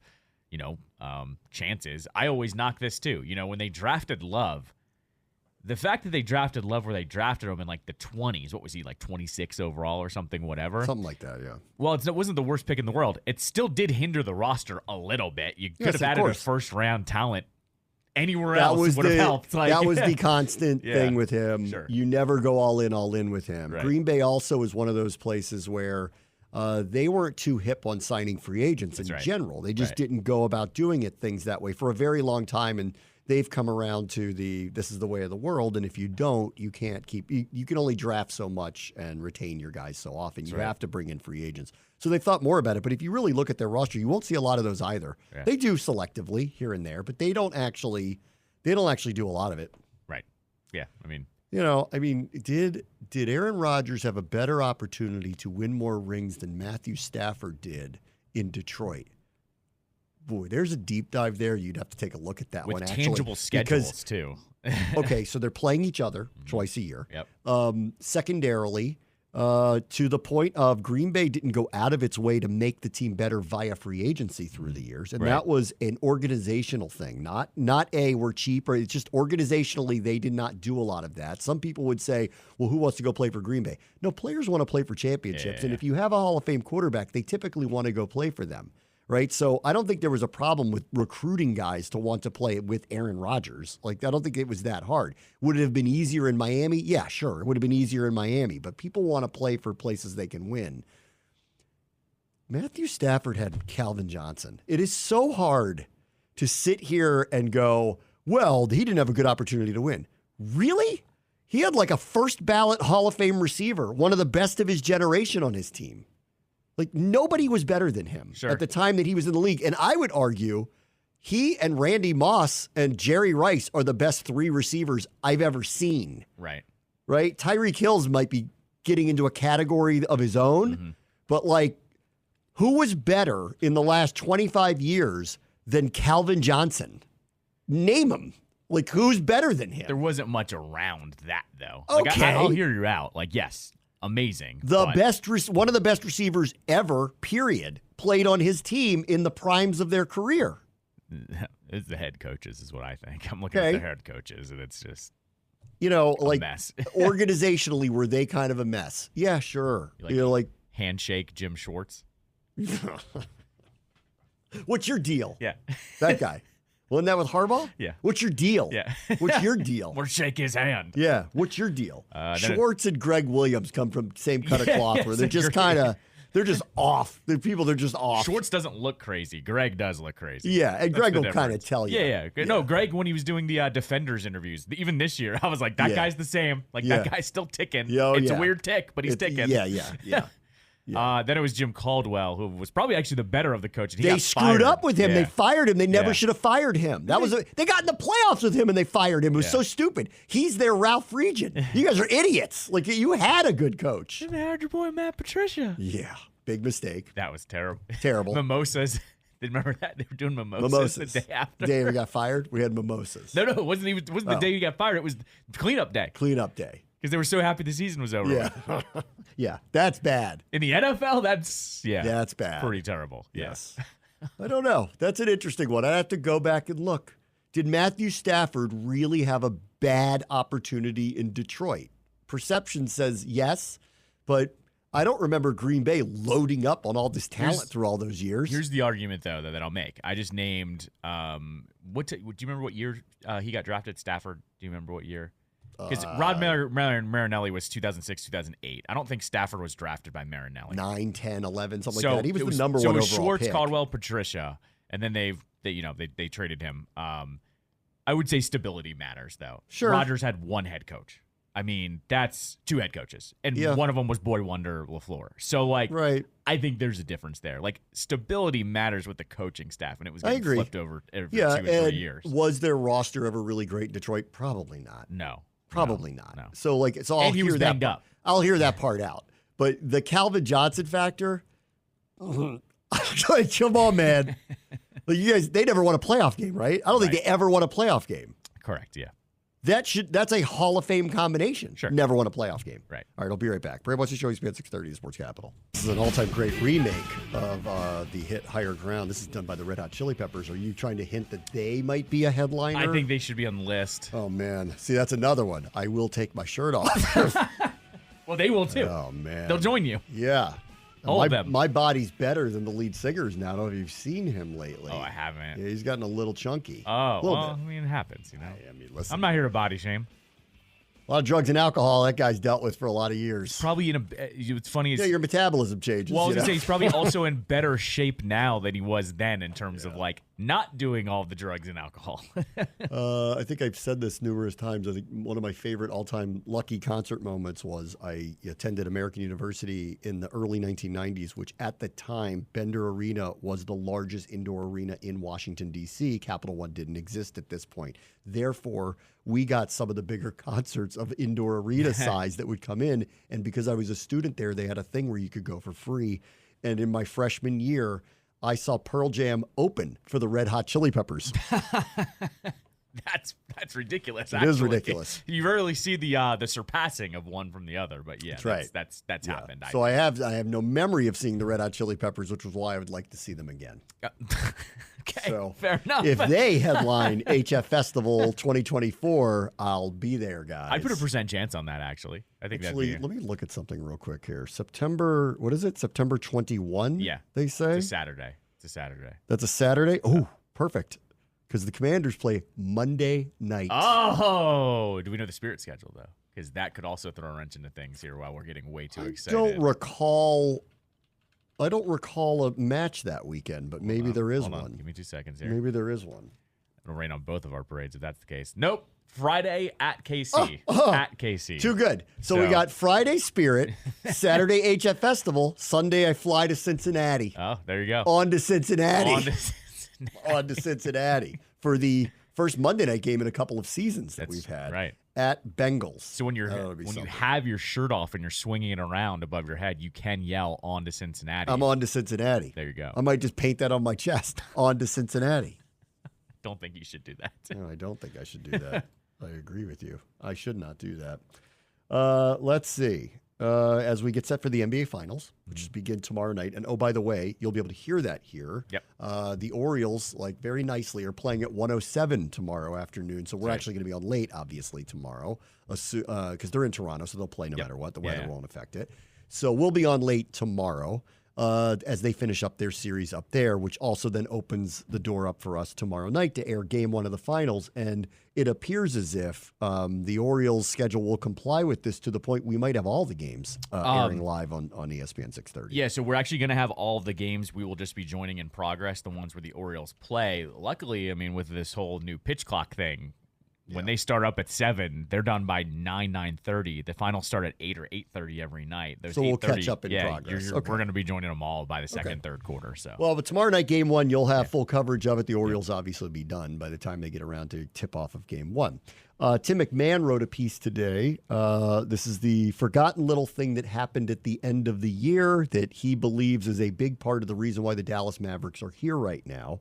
chances. I always knock this, too. When they drafted Love, The fact that they drafted Love where they drafted him in like the 20s, what was he, like 26 overall or something, whatever? Something like that, yeah. Well, it wasn't the worst pick in the world. It still did hinder the roster a little bit. You could have added a first-round talent anywhere else. Would have helped. That was the constant thing with him. Sure. You never go all in with him. Right. Green Bay also is one of those places where they weren't too hip on signing free agents in general. They just didn't go about doing things that way for a very long time, and they've come around to this is the way of the world, and if you don't, you can't keep you can only draft so much and retain your guys so often. You have to bring in free agents. So they thought more about it, but if you really look at their roster, you won't see a lot of those either. Yeah. They do selectively here and there, but they don't actually do a lot of it. Right. Yeah. I mean, did Aaron Rodgers have a better opportunity to win more rings than Matthew Stafford did in Detroit? Boy, there's a deep dive there. You'd have to take a look at that with one. With tangible schedules, too. Okay, so they're playing each other twice a year. Yep. Secondarily, to the point of Green Bay didn't go out of its way to make the team better via free agency through the years. And that was an organizational thing, not we're cheap, or it's just organizationally they did not do a lot of that. Some people would say, well, who wants to go play for Green Bay? No, players want to play for championships. And if you have a Hall of Fame quarterback, they typically want to go play for them. Right. So I don't think there was a problem with recruiting guys to want to play with Aaron Rodgers. Like, I don't think it was that hard. Would it have been easier in Miami? Yeah, sure. It would have been easier in Miami, but people want to play for places they can win. Matthew Stafford had Calvin Johnson. It is so hard to sit here and go, well, he didn't have a good opportunity to win. Really? He had like a first ballot Hall of Fame receiver, one of the best of his generation on his team. Like, nobody was better than him at the time that he was in the league. And I would argue he and Randy Moss and Jerry Rice are the best three receivers I've ever seen. Right. Tyreek Hill might be getting into a category of his own, but like, who was better in the last 25 years than Calvin Johnson? Name him. Like, who's better than him? There wasn't much around that, though. Okay. Like, I'll hear you out. Like, yes. Amazing. One of the best receivers ever, period, played on his team in the primes of their career. It's the head coaches is what I think. I'm looking at the head coaches, and it's just a mess. Organizationally, were they kind of a mess? Yeah, sure. Like handshake Jim Schwartz. What's your deal? Yeah. That guy. Wasn't that with Harbaugh? Yeah. What's your deal? Yeah. What's your deal? Or shake his hand. Yeah. What's your deal? Schwartz and Greg Williams come from the same cut of cloth where they're just they're just off. They're just off. Schwartz doesn't look crazy. Greg does look crazy. Yeah, and Greg will kind of tell you. Yeah. No, Greg, when he was doing the Defenders interviews, even this year, I was like, that guy's the same. Like, that guy's still ticking. It's a weird tick, but he's ticking. Yeah. Then it was Jim Caldwell, who was probably actually the better of the coaches. They screwed up with him. They fired him. They never should have fired him. They got in the playoffs with him and they fired him. It was so stupid. He's their Ralph Regent. You guys are idiots. Like, you had a good coach. And they hired your boy Matt Patricia. Yeah, big mistake. That was terrible. Terrible. Mimosas. Remember that? They were doing mimosas the day after. The day we got fired, we had mimosas. No, it wasn't the day you got fired. It was cleanup day. Cleanup day. Because they were so happy the season was over. Yeah. Yeah, that's bad. In the NFL, that's bad. Pretty terrible. Yes. I don't know. That's an interesting one. I have to go back and look. Did Matthew Stafford really have a bad opportunity in Detroit? Perception says yes, but I don't remember Green Bay loading up on all this talent through all those years. Here's the argument, though, that I'll make. I just named do you remember what year he got drafted? Stafford, do you remember what year? Because Rod Marinelli was 2006, 2008. I don't think Stafford was drafted by Marinelli. 9, 10, 11, something like that. He was the number one overall Schwartz, pick. Caldwell, Patricia, and then they traded him. I would say stability matters, though. Sure. Rodgers had one head coach. I mean, that's two head coaches, and one of them was Boy Wonder LaFleur. So, I think there's a difference there. Like, stability matters with the coaching staff, and it was getting flipped over every 2 or 3 years. Was their roster ever really great in Detroit? Probably not. No. Probably not. No. So, I'll hear that. Up. I'll hear that part out. But the Calvin Johnson factor, come on, man. You guys, they never won a playoff game, right? I don't think they ever won a playoff game. Correct, yeah. That's a Hall of Fame combination. Sure. Never won a playoff game. Right. All right, I'll be right back. Bram wants to show ESPN 630, the Sports Capital. This is an all-time great remake of the hit Higher Ground. This is done by the Red Hot Chili Peppers. Are you trying to hint that they might be a headliner? I think they should be on the list. Oh, man. See, that's another one. I will take my shirt off. Well, they will too. Oh, man. They'll join you. Yeah. All of them. My body's better than the lead singers now. I don't know if you've seen him lately. Oh, I haven't. Yeah, he's gotten a little chunky. Oh, well, I mean, it happens, you know. I mean, listen. I'm not here to body shame. A lot of drugs and alcohol that guy's dealt with for a lot of years. Probably in a. It's funny. Yeah, your metabolism changes. Well, I was gonna say he's probably also in better shape now than he was then in terms of like not doing all the drugs and alcohol. I think I've said this numerous times. I think one of my favorite all-time lucky concert moments was I attended American University in the early 1990s, which at the time Bender Arena was the largest indoor arena in Washington D.C. Capital One didn't exist at this point. Therefore, we got some of the bigger concerts of indoor arena size that would come in. And because I was a student there, they had a thing where you could go for free. And in my freshman year, I saw Pearl Jam open for the Red Hot Chili Peppers. That's ridiculous. It is ridiculous. You rarely see the surpassing of one from the other, but yeah, that's right. That's happened. So I have no memory of seeing the Red Hot Chili Peppers, which was why I would like to see them again. Okay, so fair enough. If they headline HF Festival 2024, I'll be there, guys. I put a % chance on that, actually. I think let me look at something real quick here. September 21? Yeah. They say? It's a Saturday. That's a Saturday? Oh, perfect. Because the Commanders play Monday night. Oh, do we know the Spirit schedule, though? Because that could also throw a wrench into things here while we're getting way too excited. I don't recall a match that weekend, but maybe there is one. Give me 2 seconds here. Maybe there is one. It'll rain on both of our parades if that's the case. Nope. Friday at KC. At KC. Too good. So we got Friday Spirit, Saturday HF Festival, Sunday I fly to Cincinnati. Oh, there you go. On to Cincinnati. For the first Monday night game in a couple of seasons that we've had. Right. At Bengals. So when you have your shirt off and you're swinging it around above your head, you can yell "On to Cincinnati." I'm on to Cincinnati. There you go. I might just paint that on my chest. On to Cincinnati. Don't think you should do that. No, I don't think I should do that. I agree with you. I should not do that. Let's see. As we get set for the NBA Finals, which begin tomorrow night. And oh, by the way, you'll be able to hear that here. Yep. The Orioles, like very nicely, are playing at 1:07 tomorrow afternoon. So we're actually going to be on late, obviously, tomorrow, because they're in Toronto, so they'll play no matter what. The weather won't affect it. So we'll be on late tomorrow as they finish up their series up there, which also then opens the door up for us tomorrow night to air Game 1 of the Finals. And it appears as if the Orioles' schedule will comply with this to the point we might have all the games airing live on ESPN 630. Yeah, so we're actually going to have all of the games. We will just be joining in progress, the ones where the Orioles play. Luckily, I mean, with this whole new pitch clock thing, when they start up at 7, they're done by 9:30. The finals start at 8 or 8:30 every night. So we'll catch up in progress. We're going to be joining them all by the second, third quarter. So but tomorrow night, Game 1, you'll have full coverage of it. The Orioles obviously be done by the time they get around to tip off of Game 1. Tim McMahon wrote a piece today. This is the forgotten little thing that happened at the end of the year that he believes is a big part of the reason why the Dallas Mavericks are here right now.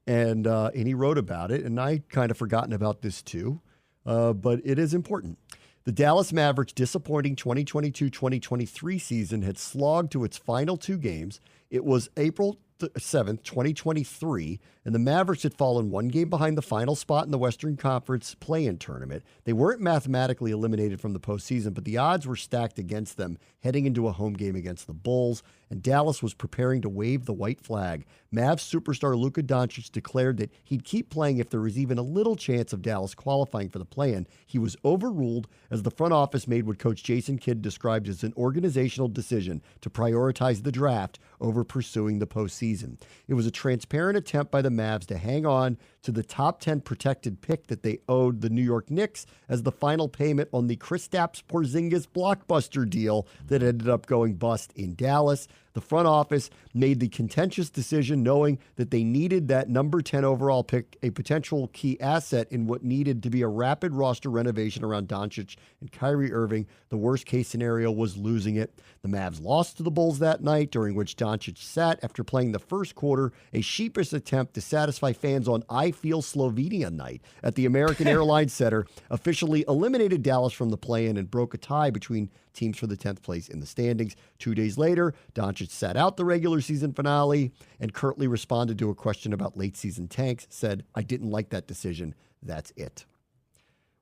And he wrote about it, and I kind of forgotten about this too, but it is important. The Dallas Mavericks' disappointing 2022-2023 season had slogged to its final 2 games. It was April 7th, 2023, and the Mavericks had fallen 1 game behind the final spot in the Western Conference play-in tournament. They weren't mathematically eliminated from the postseason, but the odds were stacked against them heading into a home game against the Bulls, and Dallas was preparing to wave the white flag. Mavs superstar Luka Doncic declared that he'd keep playing if there was even a little chance of Dallas qualifying for the play-in. He was overruled as the front office made what Coach Jason Kidd described as an organizational decision to prioritize the draft over pursuing the postseason. It was a transparent attempt by the Mavs to hang on to the top 10 protected pick that they owed the New York Knicks as the final payment on the Kristaps Porzingis blockbuster deal that ended up going bust in Dallas. The front office made the contentious decision knowing that they needed that number 10 overall pick, a potential key asset in what needed to be a rapid roster renovation around Doncic and Kyrie Irving. The worst case scenario was losing it. The Mavs lost to the Bulls that night, during which Doncic sat after playing the first quarter, a sheepish attempt to satisfy fans on I Feel Slovenia night at the American Airlines Center, officially eliminated Dallas from the play-in and broke a tie between teams for the 10th place in the standings. 2 days later, Doncic sat out the regular season finale and curtly responded to a question about late season tanks, said, "I didn't like that decision. That's it."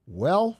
Well,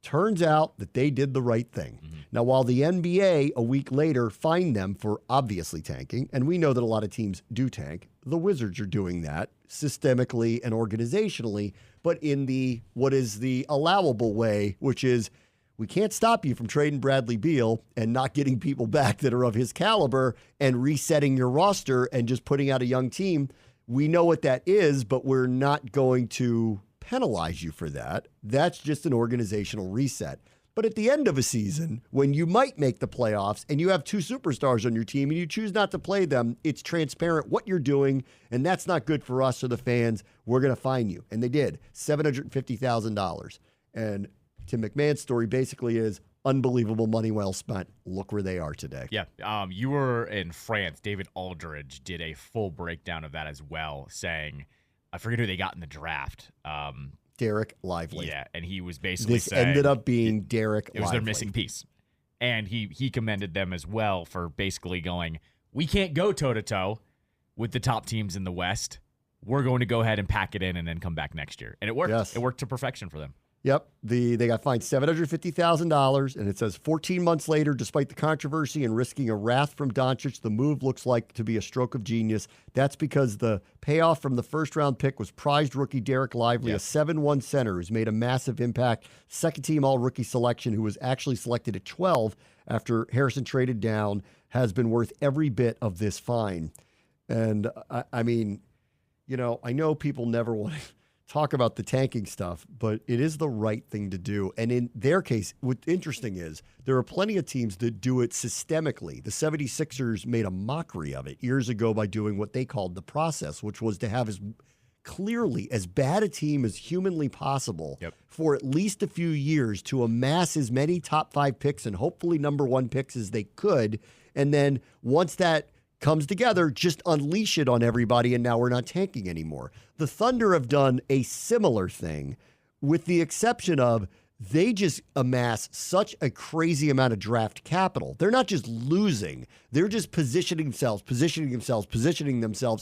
turns out that they did the right thing. Now, while the NBA a week later fined them for obviously tanking, and we know that a lot of teams do tank, the Wizards are doing that systemically and organizationally, but in what is the allowable way, which is, we can't stop you from trading Bradley Beal and not getting people back that are of his caliber and resetting your roster and just putting out a young team. We know what that is, but we're not going to penalize you for that. That's just an organizational reset. But at the end of a season, when you might make the playoffs and you have two superstars on your team and you choose not to play them, it's transparent what you're doing, and that's not good for us or the fans. We're going to fine you. And they did, $750,000. And Tim McMahon's story basically is unbelievable money well spent. Look where they are today. Yeah. You were in France. David Aldridge did a full breakdown of that as well, saying, I forget who they got in the draft. Derek Lively. Yeah, and he was basically saying this ended up being Derek Lively. It was their missing piece. And he commended them as well for basically going, we can't go toe-to-toe with the top teams in the West. We're going to go ahead and pack it in and then come back next year. And it worked. Yes. It worked to perfection for them. Yep. They got fined $750,000, and it says 14 months later, despite the controversy and risking a wrath from Doncic, the move looks like to be a stroke of genius. That's because the payoff from the first-round pick was prized rookie Derek Lively, a 7'1" center who's made a massive impact, second-team all-rookie selection who was actually selected at 12 after Harrison traded down, has been worth every bit of this fine. And, I mean, you know, I know people never want to talk about the tanking stuff, but it is the right thing to do. And in their case, what's interesting is there are plenty of teams that do it systemically. The 76ers made a mockery of it years ago by doing what they called the process, which was to have as bad a team as humanly possible for at least a few years to amass as many top 5 picks and hopefully number 1 picks as they could. And then once that comes together, just unleash it on everybody, and now we're not tanking anymore. The Thunder have done a similar thing, with the exception of they just amass such a crazy amount of draft capital. They're not just losing, they're just positioning themselves.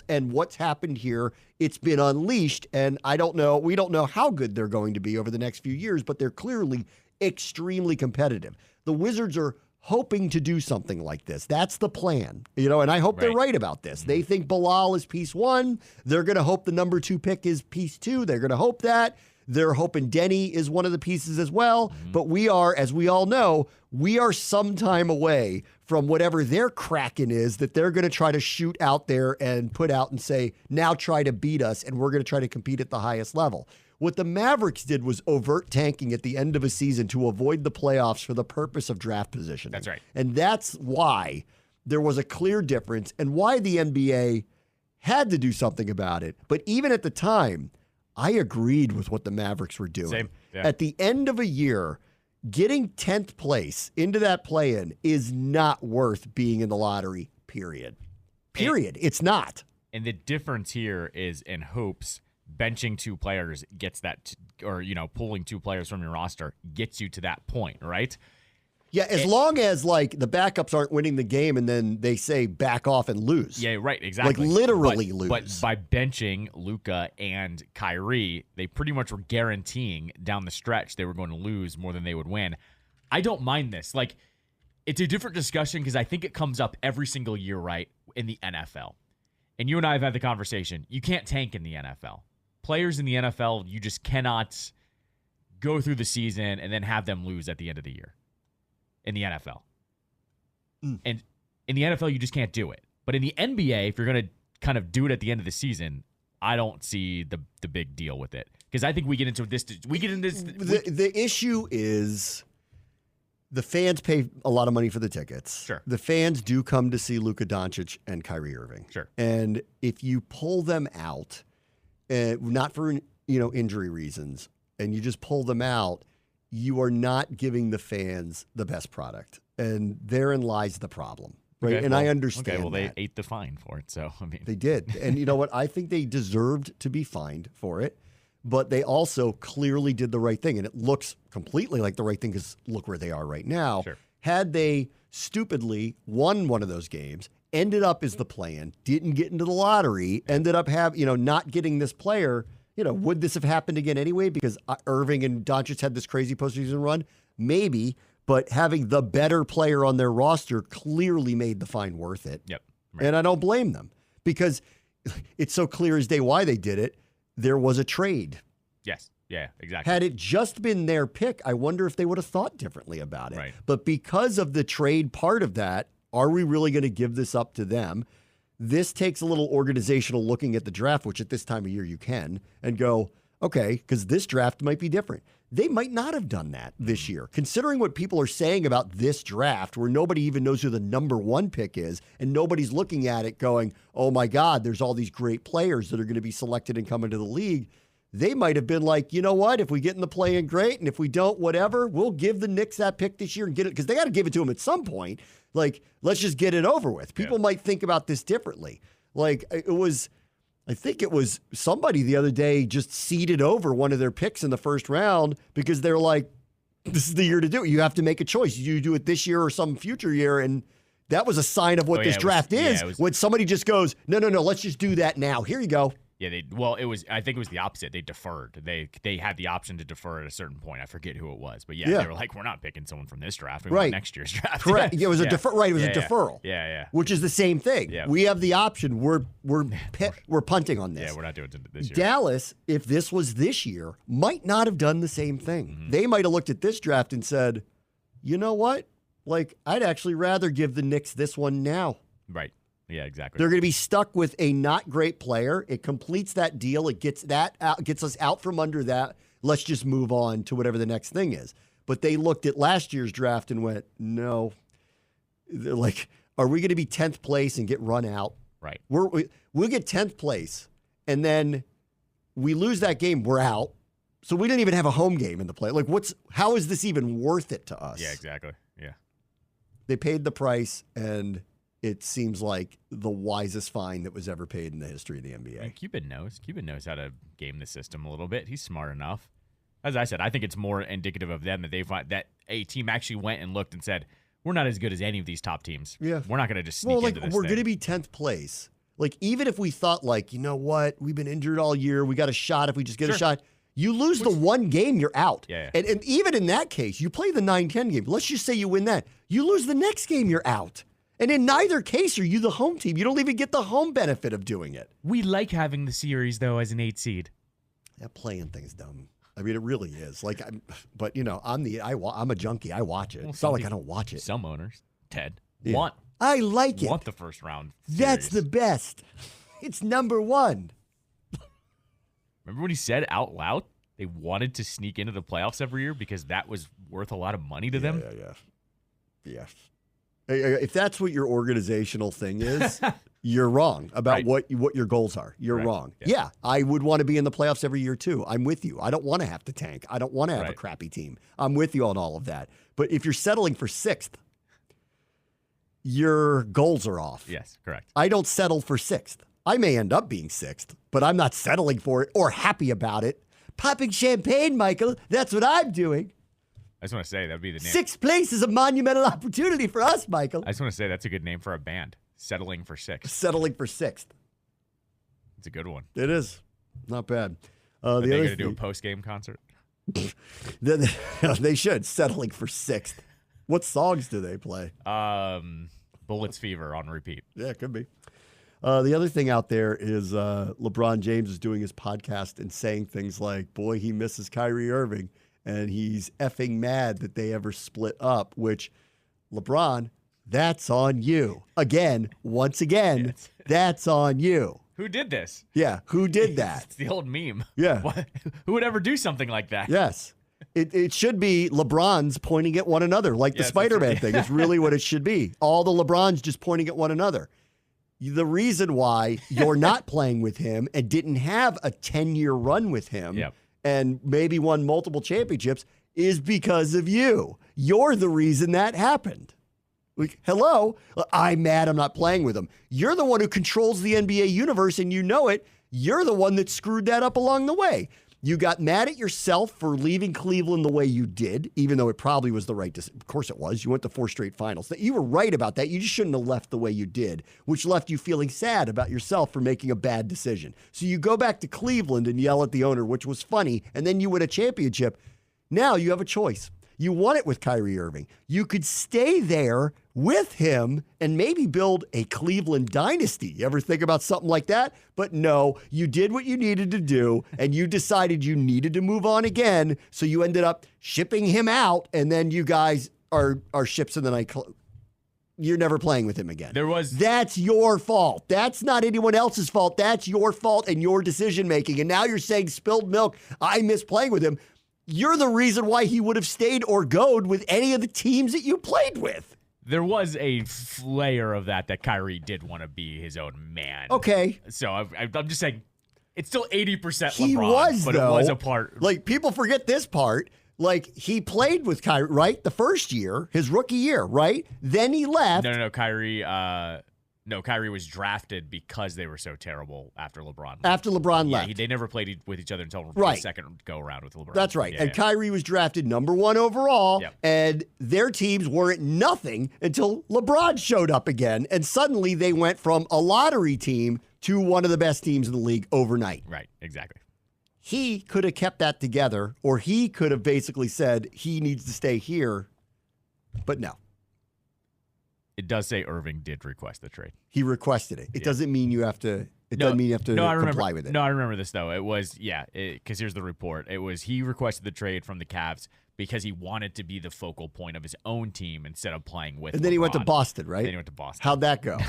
And what's happened here, it's been unleashed, and we don't know how good they're going to be over the next few years, but they're clearly extremely competitive. The Wizards are hoping to do something like this. That's the plan, and I hope they're right about this. They think Bilal is piece 1. They're going to hope the number 2 pick is piece 2. They're going to hope that. They're hoping Denny is one of the pieces as well. But we are, as we all know, we are some time away from whatever their Kraken is that they're going to try to shoot out there and put out and say, now try to beat us, and we're going to try to compete at the highest level. What the Mavericks did was overt tanking at the end of a season to avoid the playoffs for the purpose of draft positioning. That's right. And that's why there was a clear difference and why the NBA had to do something about it. But even at the time, I agreed with what the Mavericks were doing. Same. Yeah. At the end of a year, getting 10th place into that play-in is not worth being in the lottery, period. It's not. And the difference here is in hopes benching 2 players gets that, pulling 2 players from your roster gets you to that point, right? Yeah, as long as, the backups aren't winning the game and then they say back off and lose. Yeah, right, exactly. Literally lose. But by benching Luka and Kyrie, they pretty much were guaranteeing down the stretch they were going to lose more than they would win. I don't mind this. It's a different discussion because I think it comes up every single year, right, in the NFL. And you and I have had the conversation. You can't tank in the NFL. Players in the NFL, you just cannot go through the season and then have them lose at the end of the year in the NFL. And in the NFL, you just can't do it. But in the NBA, if you're going to kind of do it at the end of the season, I don't see the big deal with it. Because I think we get into this. The issue is The fans pay a lot of money for the tickets. Sure. The fans do come to see Luka Doncic and Kyrie Irving. Sure. And if you pull them out, not for injury reasons, and you just pull them out, you are not giving the fans the best product. And therein lies the problem. Right. Okay, and I understand. Okay, well, they that. ate the fine for it. So, I mean, They did. And you know what? I think they deserved to be fined for it. But they also clearly did the right thing. And it looks completely like the right thing because look where they are right now. Sure. Had they stupidly won one of those games, ended up as the play-in, didn't get into the lottery, ended up not getting this player, would this have happened again anyway? Because Irving and Doncic had this crazy postseason run? Maybe. But having the better player on their roster clearly made the fine worth it. Yep. Right. And I don't blame them because it's so clear as day why they did it. There was a trade. Yes. Yeah, exactly. Had it just been their pick, I wonder if they would have thought differently about it. Right. But because of the trade part of that, are we really going to give this up to them? This takes a little organizational looking at the draft, which at this time of year you can, and go, okay, because this draft might be different. They might not have done that this year. Considering what people are saying about this draft, where nobody even knows who the number one pick is, and nobody's looking at it going, oh my God, there's all these great players that are going to be selected and come into the league. They might have been like, you know what, if we get in the play-in, great, and if we don't, whatever, we'll give the Knicks that pick this year and get it, because they got to give it to them at some point. Like, let's just get it over with. People might think about this differently. Like, I think it was somebody the other day just seeded over one of their picks in the first round because they're like, this is the year to do it. You have to make a choice. You do it this year or some future year. And that was a sign of what this draft is. When somebody just goes, no, let's just do that now. Here you go. Yeah, I think it was the opposite. They deferred. They had the option to defer at a certain point. I forget who it was, but they were like, we're not picking someone from this draft. We want next year's draft. Correct. It was a deferral. Yeah. Which is the same thing. Yeah. We have the option. We're punting on this. Yeah, we're not doing it this year. Dallas, if this was this year, might not have done the same thing. Mm-hmm. They might have looked at this draft and said, you know what? Like, I'd actually rather give the Knicks this one now. Right. Yeah, exactly. They're going to be stuck with a not great player. It completes that deal. It gets that out, gets us out from under that. Let's just move on to whatever the next thing is. But they looked at last year's draft and went, no. They're like, are we going to be 10th place and get run out? Right. We'll get 10th place, and then we lose that game, we're out. So we didn't even have a home game in the play. Like, how is this even worth it to us? Yeah, exactly. Yeah. They paid the price, and it seems like the wisest fine that was ever paid in the history of the NBA. And Cuban knows how to game the system a little bit. He's smart enough. As I said, I think it's more indicative of them that they find that a team actually went and looked and said, we're not as good as any of these top teams. Yeah. We're not going to just sneak into this we're thing. going to be 10th place. Like, even if we thought, like, you know what, we've been injured all year, we got a shot if we just get a shot. You lose the one game, you're out. Yeah. And even in that case, you play the 9-10 game. Let's just say you win that. You lose the next game, you're out. And in neither case are you the home team. You don't even get the home benefit of doing it. We like having the series, though, as an 8 seed. That playing thing's dumb. I mean, it really is. Like, I'm a junkie. I watch it. Well, it's not like I don't watch it. Some owners, Ted, I like it. Want the first round series. That's the best. It's number one. Remember when he said out loud they wanted to sneak into the playoffs every year because that was worth a lot of money to them? Yeah. If that's what your organizational thing is, you're wrong about what your goals are. You're wrong. Yeah, I would want to be in the playoffs every year too. I'm with you. I don't want to have to tank. I don't want to have a crappy team. I'm with you on all of that. But if you're settling for 6th, your goals are off. Yes, correct. I don't settle for 6th. I may end up being 6th, but I'm not settling for it or happy about it. Popping champagne, Michael. That's what I'm doing. I just want to say that would be the name. 6th place is a monumental opportunity for us, Michael. I just want to say that's a good name for a band. Settling for 6th. Settling for 6th. It's a good one. It is. Not bad. Are they going to do a post-game concert? They should. Settling for 6th. What songs do they play? Bullets Fever on repeat. Yeah, it could be. The other thing out there is LeBron James is doing his podcast and saying things like, boy, he misses Kyrie Irving, and he's effing mad that they ever split up, which, LeBron, that's on you. Once again, that's on you. Who did this? Yeah, who did that? It's the old meme. Yeah. Who would ever do something like that? Yes. It should be LeBrons pointing at one another, like the Spider-Man thing. It's really what it should be. All the LeBrons just pointing at one another. The reason why you're not playing with him and didn't have a 10-year run with him and maybe won multiple championships is because of you. You're the reason that happened. Like, hello, I'm mad I'm not playing with him. You're the one who controls the NBA universe, and you know it. You're the one that screwed that up along the way. You got mad at yourself for leaving Cleveland the way you did, even though it probably was the right decision. Of course it was. You went to 4 straight finals. You were right about that. You just shouldn't have left the way you did, which left you feeling sad about yourself for making a bad decision. So you go back to Cleveland and yell at the owner, which was funny, and then you win a championship. Now you have a choice. You won it with Kyrie Irving. You could stay there with him and maybe build a Cleveland dynasty. You ever think about something like that? But no, you did what you needed to do, and you decided you needed to move on again, so you ended up shipping him out, and then you guys are ships in the night. You're never playing with him again. That's your fault. That's not anyone else's fault. That's your fault and your decision-making. And now you're saying spilled milk, I miss playing with him. You're the reason why he would have stayed or goed with any of the teams that you played with. There was a layer of that Kyrie did want to be his own man. Okay. So I'm just saying, it's still 80% LeBron. He was, but though. It was a part. Like, people forget this part. Like, he played with Kyrie, right? The first year, his rookie year, right? Then he left. No, Kyrie was drafted because they were so terrible after LeBron left. After LeBron left. They never played with each other until the second go-around with LeBron. That's right. And Kyrie was drafted number 1 overall, and their teams weren't nothing until LeBron showed up again, and suddenly they went from a lottery team to one of the best teams in the league overnight. Right, exactly. He could have kept that together, or he could have basically said he needs to stay here, but no. It does say Irving did request the trade. He requested it. It doesn't mean you have to. It doesn't mean you have to comply with it. No, I remember this though. It was because here's the report. It was he requested the trade from the Cavs because he wanted to be the focal point of his own team instead of playing with. And then LeBron. he went to Boston, right? Then he went to Boston. How'd that go?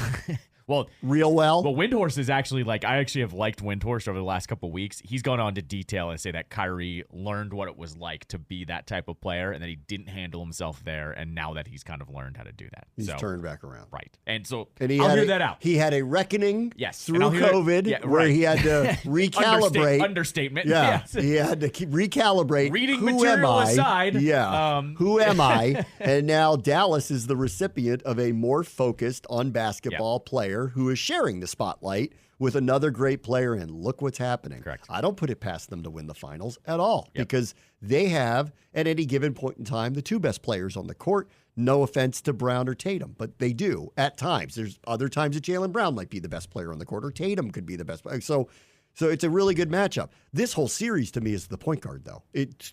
Well, real well. Well, Windhorst is actually I actually have liked Windhorst over the last couple of weeks. He's gone on to detail and say that Kyrie learned what it was like to be that type of player, and that he didn't handle himself there, and now that he's kind of learned how to do that, he's turned back around. Right, and so I'll hear that out. He had a reckoning through COVID where he had to recalibrate. Understatement. Yeah, he had to recalibrate. Reading who material am I? aside. Yeah, who am I? And now Dallas is the recipient of a more focused on basketball player who is sharing the spotlight with another great player, and look what's happening. Correct. I don't put it past them to win the finals at all because they have, at any given point in time, the 2 best players on the court. No offense to Brown or Tatum, but they do at times. There's other times that Jaylen Brown might be the best player on the court, or Tatum could be the best player. So it's a really good matchup. This whole series to me is the point guard, though. It's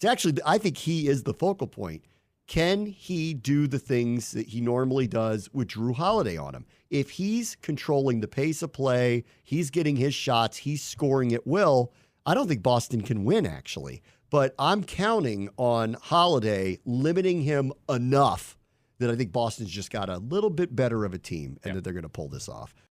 actually, I think he is the focal point. Can he do the things that he normally does with Jrue Holiday on him? If he's controlling the pace of play, he's getting his shots, he's scoring at will, I don't think Boston can win, actually. But I'm counting on Holiday limiting him enough that I think Boston's just got a little bit better of a team and that they're going to pull this off.